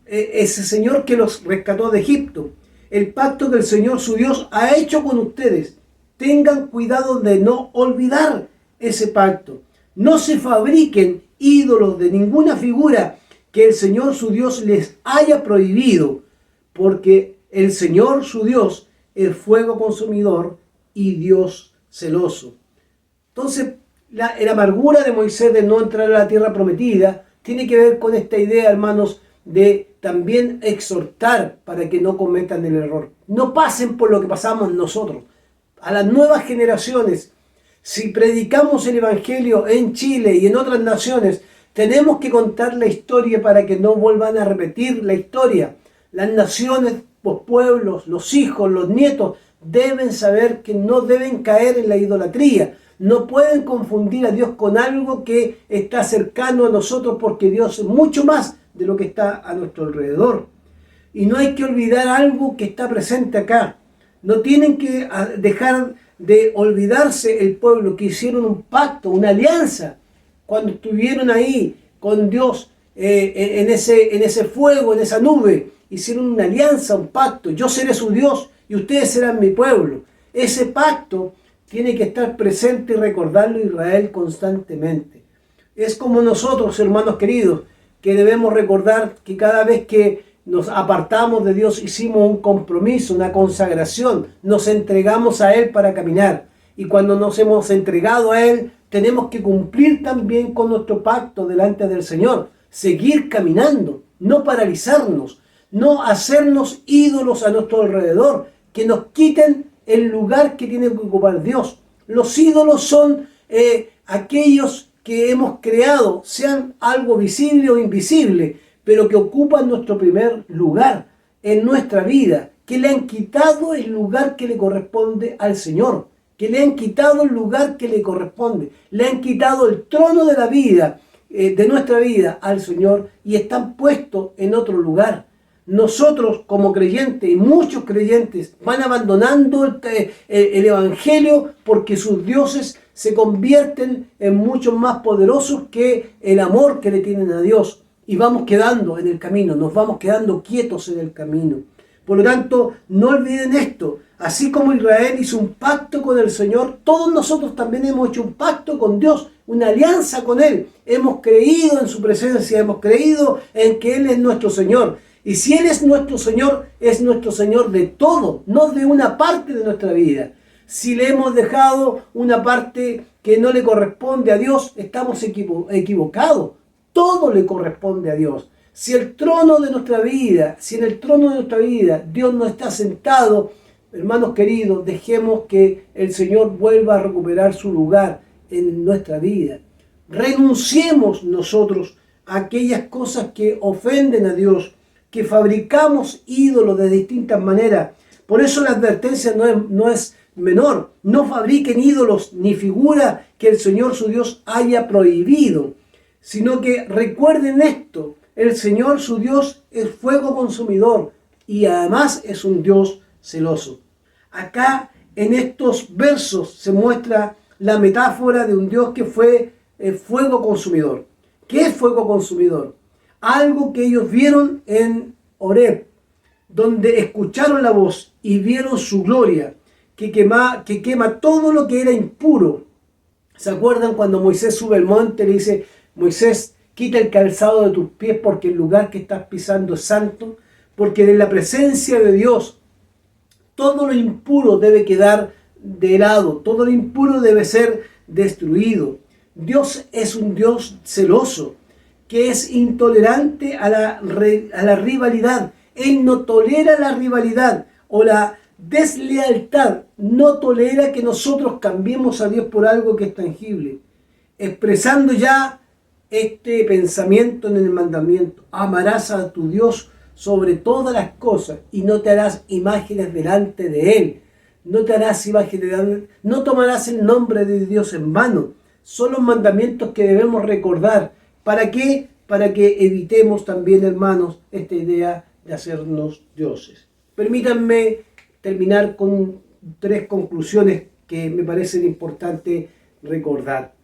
ese Señor que los rescató de Egipto, el pacto que el Señor su Dios ha hecho con ustedes. Tengan cuidado de no olvidar ese pacto. No se fabriquen ídolos de ninguna figura que el Señor su Dios les haya prohibido, porque el Señor su Dios es fuego consumidor y Dios celoso. Entonces, la amargura de Moisés de no entrar a la tierra prometida tiene que ver con esta idea, hermanos, de también exhortar para que no cometan el error. No pasen por lo que pasamos nosotros. A las nuevas generaciones, si predicamos el Evangelio en Chile y en otras naciones, tenemos que contar la historia para que no vuelvan a repetir la historia. Las naciones, los pueblos, los hijos, los nietos deben saber que no deben caer en la idolatría. No pueden confundir a Dios con algo que está cercano a nosotros, porque Dios es mucho más de lo que está a nuestro alrededor. Y no hay que olvidar algo que está presente acá. No tienen que dejar de olvidarse el pueblo que hicieron un pacto, una alianza, cuando estuvieron ahí con Dios en ese fuego, en esa nube. Hicieron una alianza, un pacto. Yo seré su Dios y ustedes serán mi pueblo. Ese pacto tiene que estar presente y recordarlo Israel constantemente. Es como nosotros, hermanos queridos, que debemos recordar que cada vez que nos apartamos de Dios hicimos un compromiso, una consagración, nos entregamos a Él para caminar. Y cuando nos hemos entregado a Él, tenemos que cumplir también con nuestro pacto delante del Señor. Seguir caminando, no paralizarnos, no hacernos ídolos a nuestro alrededor, que nos quiten el lugar que tiene que ocupar Dios. Los ídolos son aquellos que hemos creado, sean algo visible o invisible, pero que ocupan nuestro primer lugar en nuestra vida, que le han quitado el lugar que le corresponde al Señor, que le han quitado el lugar que le corresponde, le han quitado el trono de la vida, de nuestra vida al Señor, y están puestos en otro lugar. Nosotros como creyentes, y muchos creyentes, van abandonando el Evangelio porque sus dioses se convierten en mucho más poderosos que el amor que le tienen a Dios. Y vamos quedando en el camino, nos vamos quedando quietos en el camino. Por lo tanto, no olviden esto. Así como Israel hizo un pacto con el Señor, todos nosotros también hemos hecho un pacto con Dios, una alianza con Él. Hemos creído en su presencia, hemos creído en que Él es nuestro Señor. Y si Él es nuestro Señor de todo, no de una parte de nuestra vida. Si le hemos dejado una parte que no le corresponde a Dios, estamos equivocados. Todo le corresponde a Dios. Si en el trono de nuestra vida, Dios no está sentado, hermanos queridos, dejemos que el Señor vuelva a recuperar su lugar en nuestra vida. Renunciemos nosotros a aquellas cosas que ofenden a Dios, que fabricamos ídolos de distintas maneras. Por eso la advertencia no es menor. No fabriquen ídolos ni figuras que el Señor su Dios haya prohibido, sino que recuerden esto: el Señor su Dios es fuego consumidor y además es un Dios celoso. Acá en estos versos se muestra la metáfora de un Dios que fue fuego consumidor. ¿Qué es fuego consumidor? Algo que ellos vieron en Horeb, donde escucharon la voz y vieron su gloria, que quema todo lo que era impuro. ¿Se acuerdan cuando Moisés sube al monte y le dice: Moisés, quita el calzado de tus pies porque el lugar que estás pisando es santo? Porque de la presencia de Dios todo lo impuro debe quedar de lado, todo lo impuro debe ser destruido. Dios es un Dios celoso, que es intolerante a la rivalidad. Él no tolera la rivalidad o la deslealtad, no tolera que nosotros cambiemos a Dios por algo que es tangible. Expresando ya este pensamiento en el mandamiento: amarás a tu Dios sobre todas las cosas y no te harás imágenes delante de Él. no te harás imagen de nada, no tomarás el nombre de Dios en vano. Son los mandamientos que debemos recordar. ¿Para qué? Para que evitemos también, hermanos, esta idea de hacernos dioses. Permítanme terminar con 3 conclusiones que me parecen importantes recordar.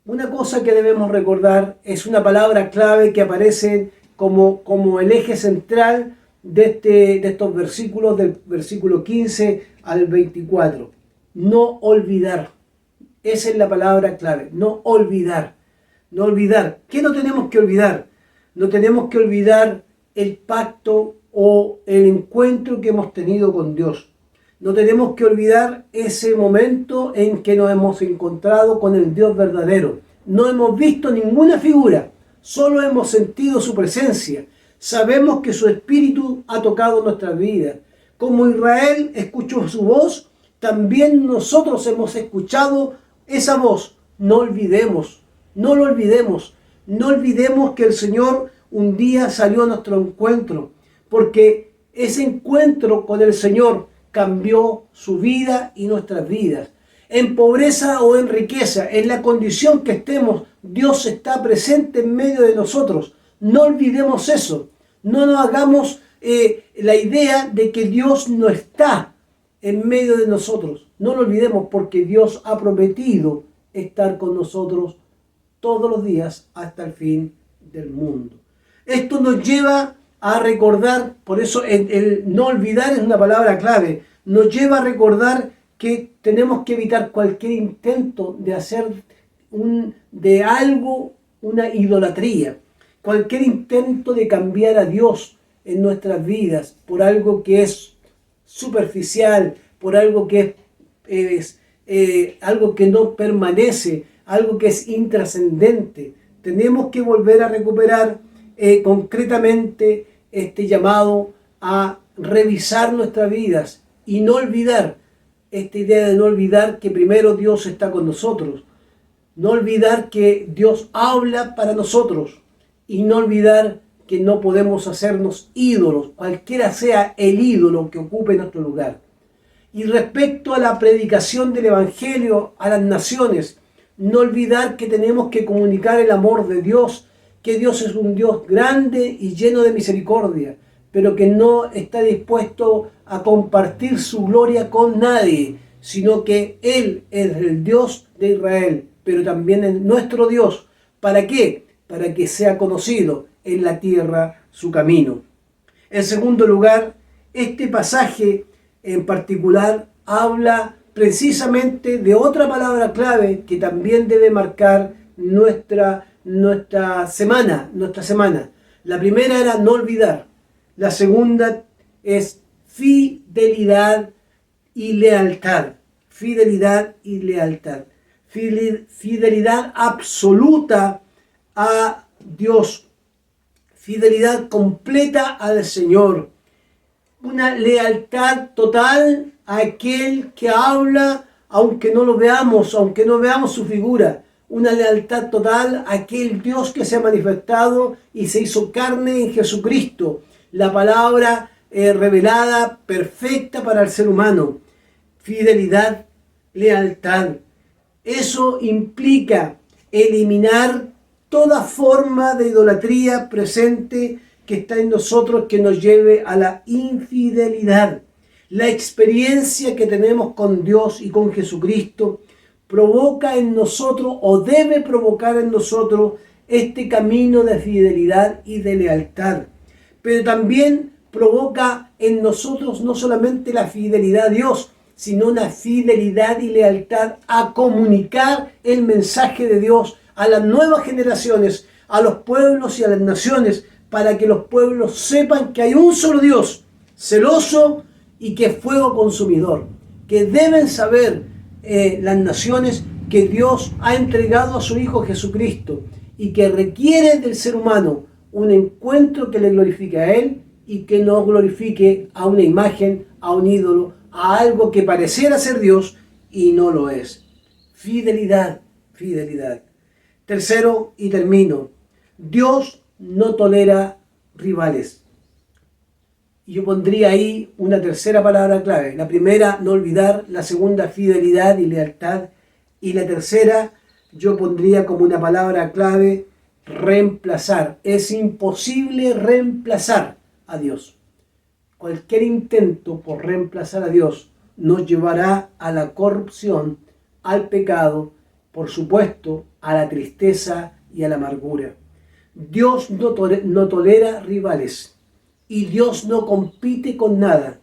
Una cosa que debemos recordar es una palabra clave que aparece como el eje central de estos versículos, del versículo 15 al 24. No olvidar. Esa es la palabra clave. No olvidar. No olvidar. ¿Qué no tenemos que olvidar? No tenemos que olvidar el pacto o el encuentro que hemos tenido con Dios. No tenemos que olvidar ese momento en que nos hemos encontrado con el Dios verdadero. No hemos visto ninguna figura, solo hemos sentido su presencia. Sabemos que su espíritu ha tocado nuestras vidas. Como Israel escuchó su voz, también nosotros hemos escuchado esa voz. No olvidemos, no lo olvidemos. No olvidemos que el Señor un día salió a nuestro encuentro, porque ese encuentro con el Señor cambió su vida y nuestras vidas. En pobreza o en riqueza, en la condición que estemos, Dios está presente en medio de nosotros. No olvidemos eso. No nos hagamos la idea de que Dios no está en medio de nosotros. No lo olvidemos, porque Dios ha prometido estar con nosotros todos los días hasta el fin del mundo. Esto nos lleva a recordar, por eso el no olvidar es una palabra clave, nos lleva a recordar que tenemos que evitar cualquier intento de hacer de algo una idolatría, cualquier intento de cambiar a Dios en nuestras vidas por algo que es superficial, por algo que es algo que no permanece, algo que es intrascendente. Tenemos que volver a recuperar concretamente este llamado a revisar nuestras vidas y no olvidar esta idea de no olvidar que primero Dios está con nosotros, no olvidar que Dios habla para nosotros y no olvidar que no podemos hacernos ídolos, cualquiera sea el ídolo que ocupe nuestro lugar. Y respecto a la predicación del Evangelio a las naciones, no olvidar que tenemos que comunicar el amor de Dios, que Dios es un Dios grande y lleno de misericordia, pero que no está dispuesto a compartir su gloria con nadie, sino que Él es el Dios de Israel, pero también es nuestro Dios. ¿Para qué? Para que sea conocido en la tierra su camino. En segundo lugar, este pasaje en particular habla precisamente de otra palabra clave que también debe marcar nuestra semana. La primera era no olvidar. La segunda es fidelidad y lealtad. Fidelidad y lealtad. Fidelidad absoluta a Dios. Fidelidad completa al Señor. Una lealtad total a aquel que habla, aunque no lo veamos, aunque no veamos su figura. Una lealtad total a aquel Dios que se ha manifestado y se hizo carne en Jesucristo. La palabra revelada, perfecta para el ser humano. Fidelidad, lealtad. Eso implica eliminar toda forma de idolatría presente que está en nosotros, que nos lleve a la infidelidad. La experiencia que tenemos con Dios y con Jesucristo provoca en nosotros, o debe provocar en nosotros, este camino de fidelidad y de lealtad. Pero también provoca en nosotros no solamente la fidelidad a Dios, sino una fidelidad y lealtad a comunicar el mensaje de Dios a las nuevas generaciones, a los pueblos y a las naciones, para que los pueblos sepan que hay un solo Dios, celoso y que es fuego consumidor. Que deben saber las naciones que Dios ha entregado a su Hijo Jesucristo y que requiere del ser humano un encuentro que le glorifique a Él y que no glorifique a una imagen, a un ídolo, a algo que pareciera ser Dios y no lo es. Fidelidad, fidelidad. Tercero, y termino, Dios no tolera rivales. Y yo pondría ahí una tercera palabra clave. La primera, no olvidar. La segunda, fidelidad y lealtad. Y la tercera, yo pondría como una palabra clave, reemplazar. Es imposible reemplazar a Dios. Cualquier intento por reemplazar a Dios nos llevará a la corrupción, al pecado, por supuesto, a la tristeza y a la amargura. Dios no tolera rivales y Dios no compite con nada.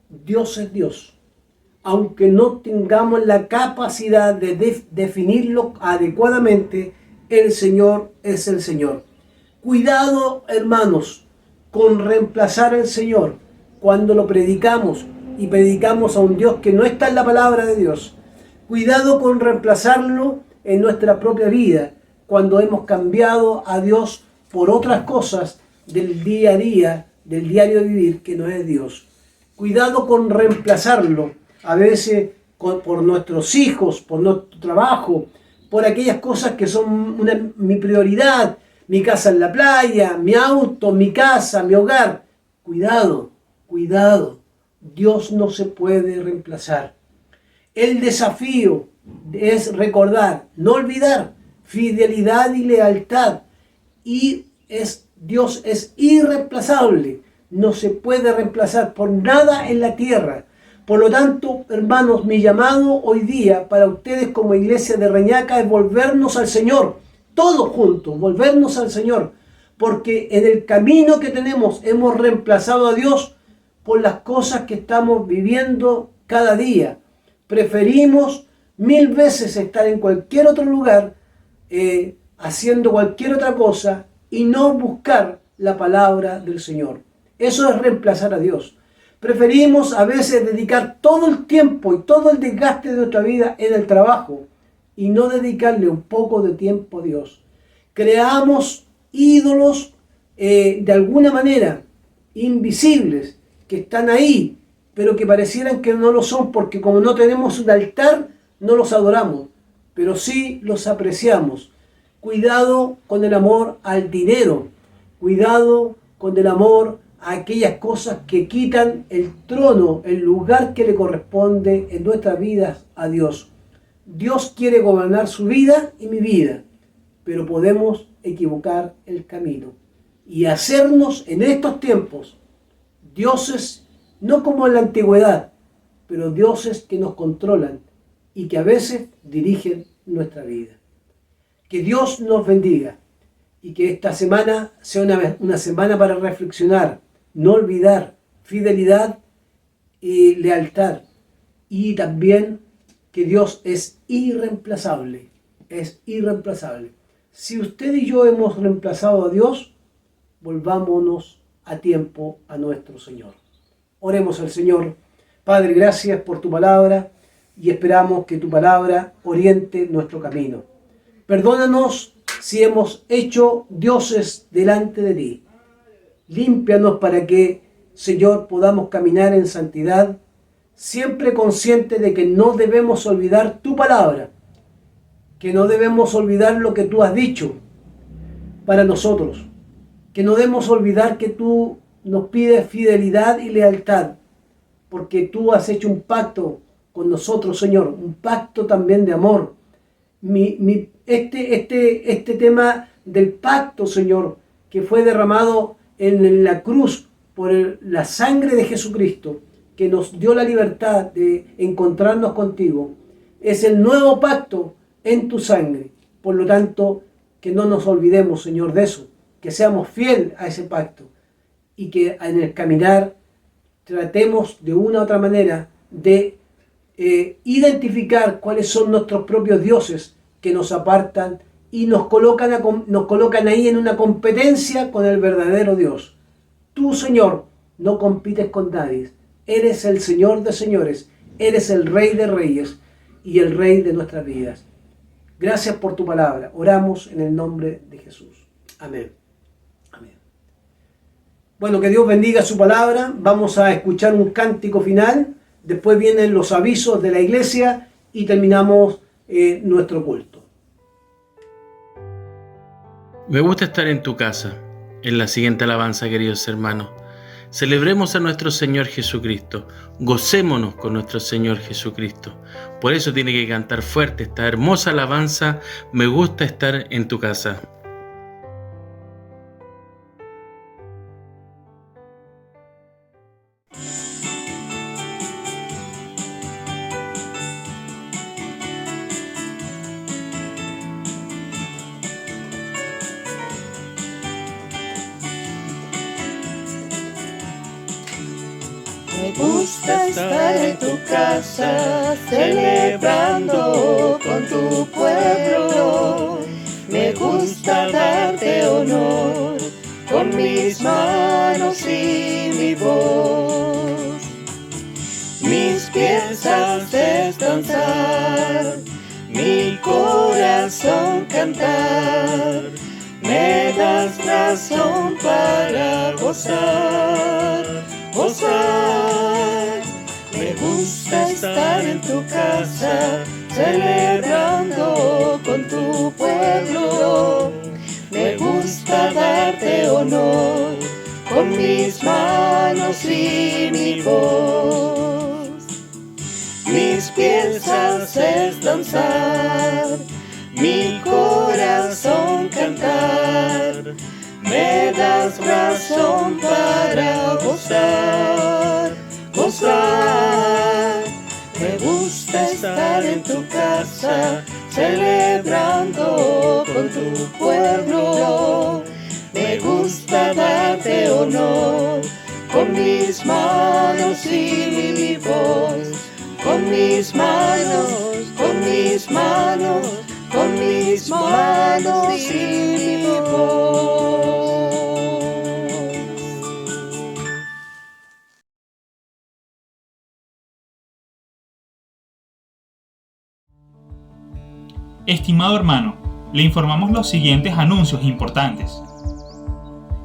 Dios es Dios. Aunque no tengamos la capacidad de definirlo adecuadamente, el Señor es el Señor. Cuidado, hermanos, con reemplazar al Señor cuando lo predicamos y predicamos a un Dios que no está en la palabra de Dios. Cuidado con reemplazarlo en nuestra propia vida cuando hemos cambiado a Dios por otras cosas del día a día, del diario vivir que no es Dios. Cuidado con reemplazarlo a veces por nuestros hijos, por nuestro trabajo, por aquellas cosas que son mi prioridad, mi casa en la playa, mi auto, mi casa, mi hogar. Cuidado, cuidado, Dios no se puede reemplazar. El desafío es recordar, no olvidar, fidelidad y lealtad. Y Dios es irreemplazable, no se puede reemplazar por nada en la tierra. Por lo tanto, hermanos, mi llamado hoy día para ustedes como iglesia de Reñaca es volvernos al Señor, todos juntos, volvernos al Señor, porque en el camino que tenemos hemos reemplazado a Dios por las cosas que estamos viviendo cada día. Preferimos 1000 veces estar en cualquier otro lugar, haciendo cualquier otra cosa y no buscar la palabra del Señor. Eso es reemplazar a Dios. Preferimos a veces dedicar todo el tiempo y todo el desgaste de nuestra vida en el trabajo y no dedicarle un poco de tiempo a Dios. Creamos ídolos de alguna manera invisibles que están ahí, pero que parecieran que no lo son porque como no tenemos un altar, no los adoramos, pero sí los apreciamos. Cuidado con el amor al dinero, cuidado con el amor a aquellas cosas que quitan el trono, el lugar que le corresponde en nuestras vidas a Dios. Dios quiere gobernar su vida y mi vida, pero podemos equivocar el camino y hacernos en estos tiempos dioses, no como en la antigüedad, pero dioses que nos controlan y que a veces dirigen nuestra vida. Que Dios nos bendiga y que esta semana sea una semana para reflexionar, no olvidar fidelidad y lealtad, y también que Dios es irreemplazable, es irreemplazable. Si usted y yo hemos reemplazado a Dios, volvámonos a tiempo a nuestro Señor. Oremos al Señor. Padre, gracias por tu palabra y esperamos que tu palabra oriente nuestro camino. Perdónanos si hemos hecho dioses delante de ti. Límpianos para que, Señor, podamos caminar en santidad, siempre conscientes de que no debemos olvidar tu palabra, que no debemos olvidar lo que tú has dicho para nosotros, que no debemos olvidar que tú nos pides fidelidad y lealtad, porque tú has hecho un pacto con nosotros, Señor, un pacto también de amor. Este tema del pacto, Señor, que fue derramado en la cruz por la sangre de Jesucristo, que nos dio la libertad de encontrarnos contigo, es el nuevo pacto en tu sangre. Por lo tanto, que no nos olvidemos, Señor, de eso, que seamos fieles a ese pacto y que en el caminar tratemos de una u otra manera de identificar cuáles son nuestros propios dioses que nos apartan y nos colocan ahí en una competencia con el verdadero Dios. Tú, Señor, no compites con nadie. Eres el Señor de señores, eres el Rey de reyes y el Rey de nuestras vidas. Gracias por tu palabra. Oramos en el nombre de Jesús. Amén. Amén. Bueno, que Dios bendiga su palabra. Vamos a escuchar un cántico final. Después vienen los avisos de la iglesia y terminamos nuestro culto. Me gusta estar en tu casa. En la siguiente alabanza, queridos hermanos, Celebremos a nuestro Señor Jesucristo. Gocémonos con nuestro Señor Jesucristo. Por eso tiene que cantar fuerte esta hermosa alabanza. Me gusta estar en tu casa. Me gusta estar en tu casa, celebrando con tu pueblo. Me gusta darte honor con mis manos y mi voz. Mis pies haces danzar, mi corazón cantar. Me das razón para gozar. Me gusta estar en tu casa, celebrando con tu pueblo. Me gusta darte honor con mis manos y mi voz. Mis pies haces danzar, mi corazón cantar. Me das razón para gozar. Me gusta estar en tu casa, celebrando con tu pueblo. Me gusta darte honor con mis manos y mi voz. Con mis manos, con mis manos, con mis manos y mi voz. Estimado hermano, le informamos los siguientes anuncios importantes.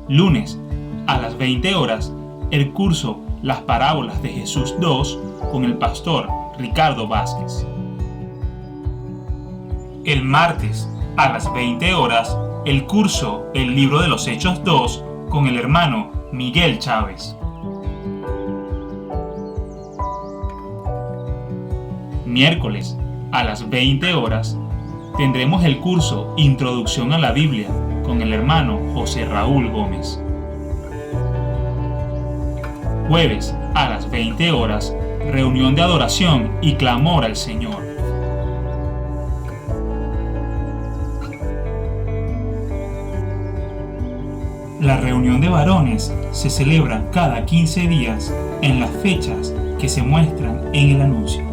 Lunes, a las 20 horas, el curso Las Parábolas de Jesús 2 con el pastor Ricardo Vázquez. El martes, a las 20 horas, el curso El Libro de los Hechos 2 con el hermano Miguel Chávez. Miércoles, a las 20 horas, tendremos el curso Introducción a la Biblia con el hermano José Raúl Gómez. Jueves, a las 20 horas, reunión de adoración y clamor al Señor. La reunión de varones se celebra cada 15 días en las fechas que se muestran en el anuncio.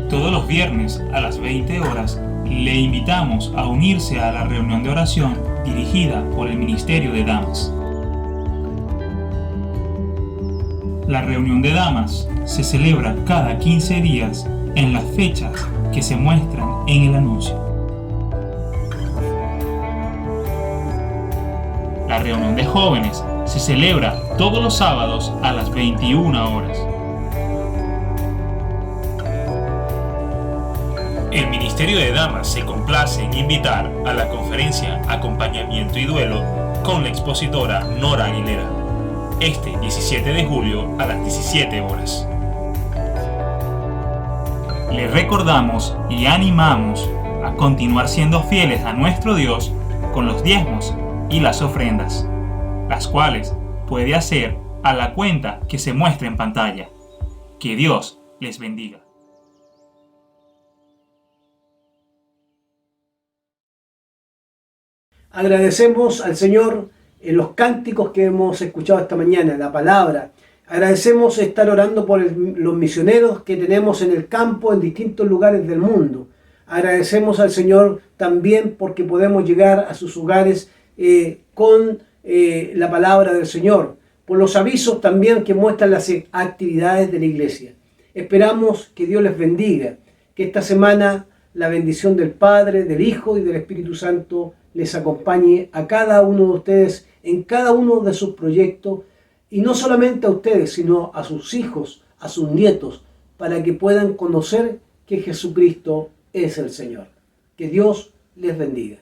Todos los viernes a las 20 horas le invitamos a unirse a la reunión de oración dirigida por el Ministerio de Damas. La reunión de damas se celebra cada 15 días en las fechas que se muestran en el anuncio. La reunión de jóvenes se celebra todos los sábados a las 21 horas. El Ministerio de Damas se complace en invitar a la conferencia Acompañamiento y Duelo con la expositora Nora Aguilera, este 17 de julio a las 17 horas. Les recordamos y animamos a continuar siendo fieles a nuestro Dios con los diezmos y las ofrendas, las cuales puede hacer a la cuenta que se muestra en pantalla. Que Dios les bendiga. Agradecemos al Señor en los cánticos que hemos escuchado esta mañana, la palabra. Agradecemos estar orando por los misioneros que tenemos en el campo en distintos lugares del mundo. Agradecemos al Señor también porque podemos llegar a sus hogares con la palabra del Señor, por los avisos también que muestran las actividades de la iglesia. Esperamos que Dios les bendiga, que esta semana la bendición del Padre, del Hijo y del Espíritu Santo les acompañe a cada uno de ustedes en cada uno de sus proyectos, y no solamente a ustedes, sino a sus hijos, a sus nietos, para que puedan conocer que Jesucristo es el Señor. Que Dios les bendiga.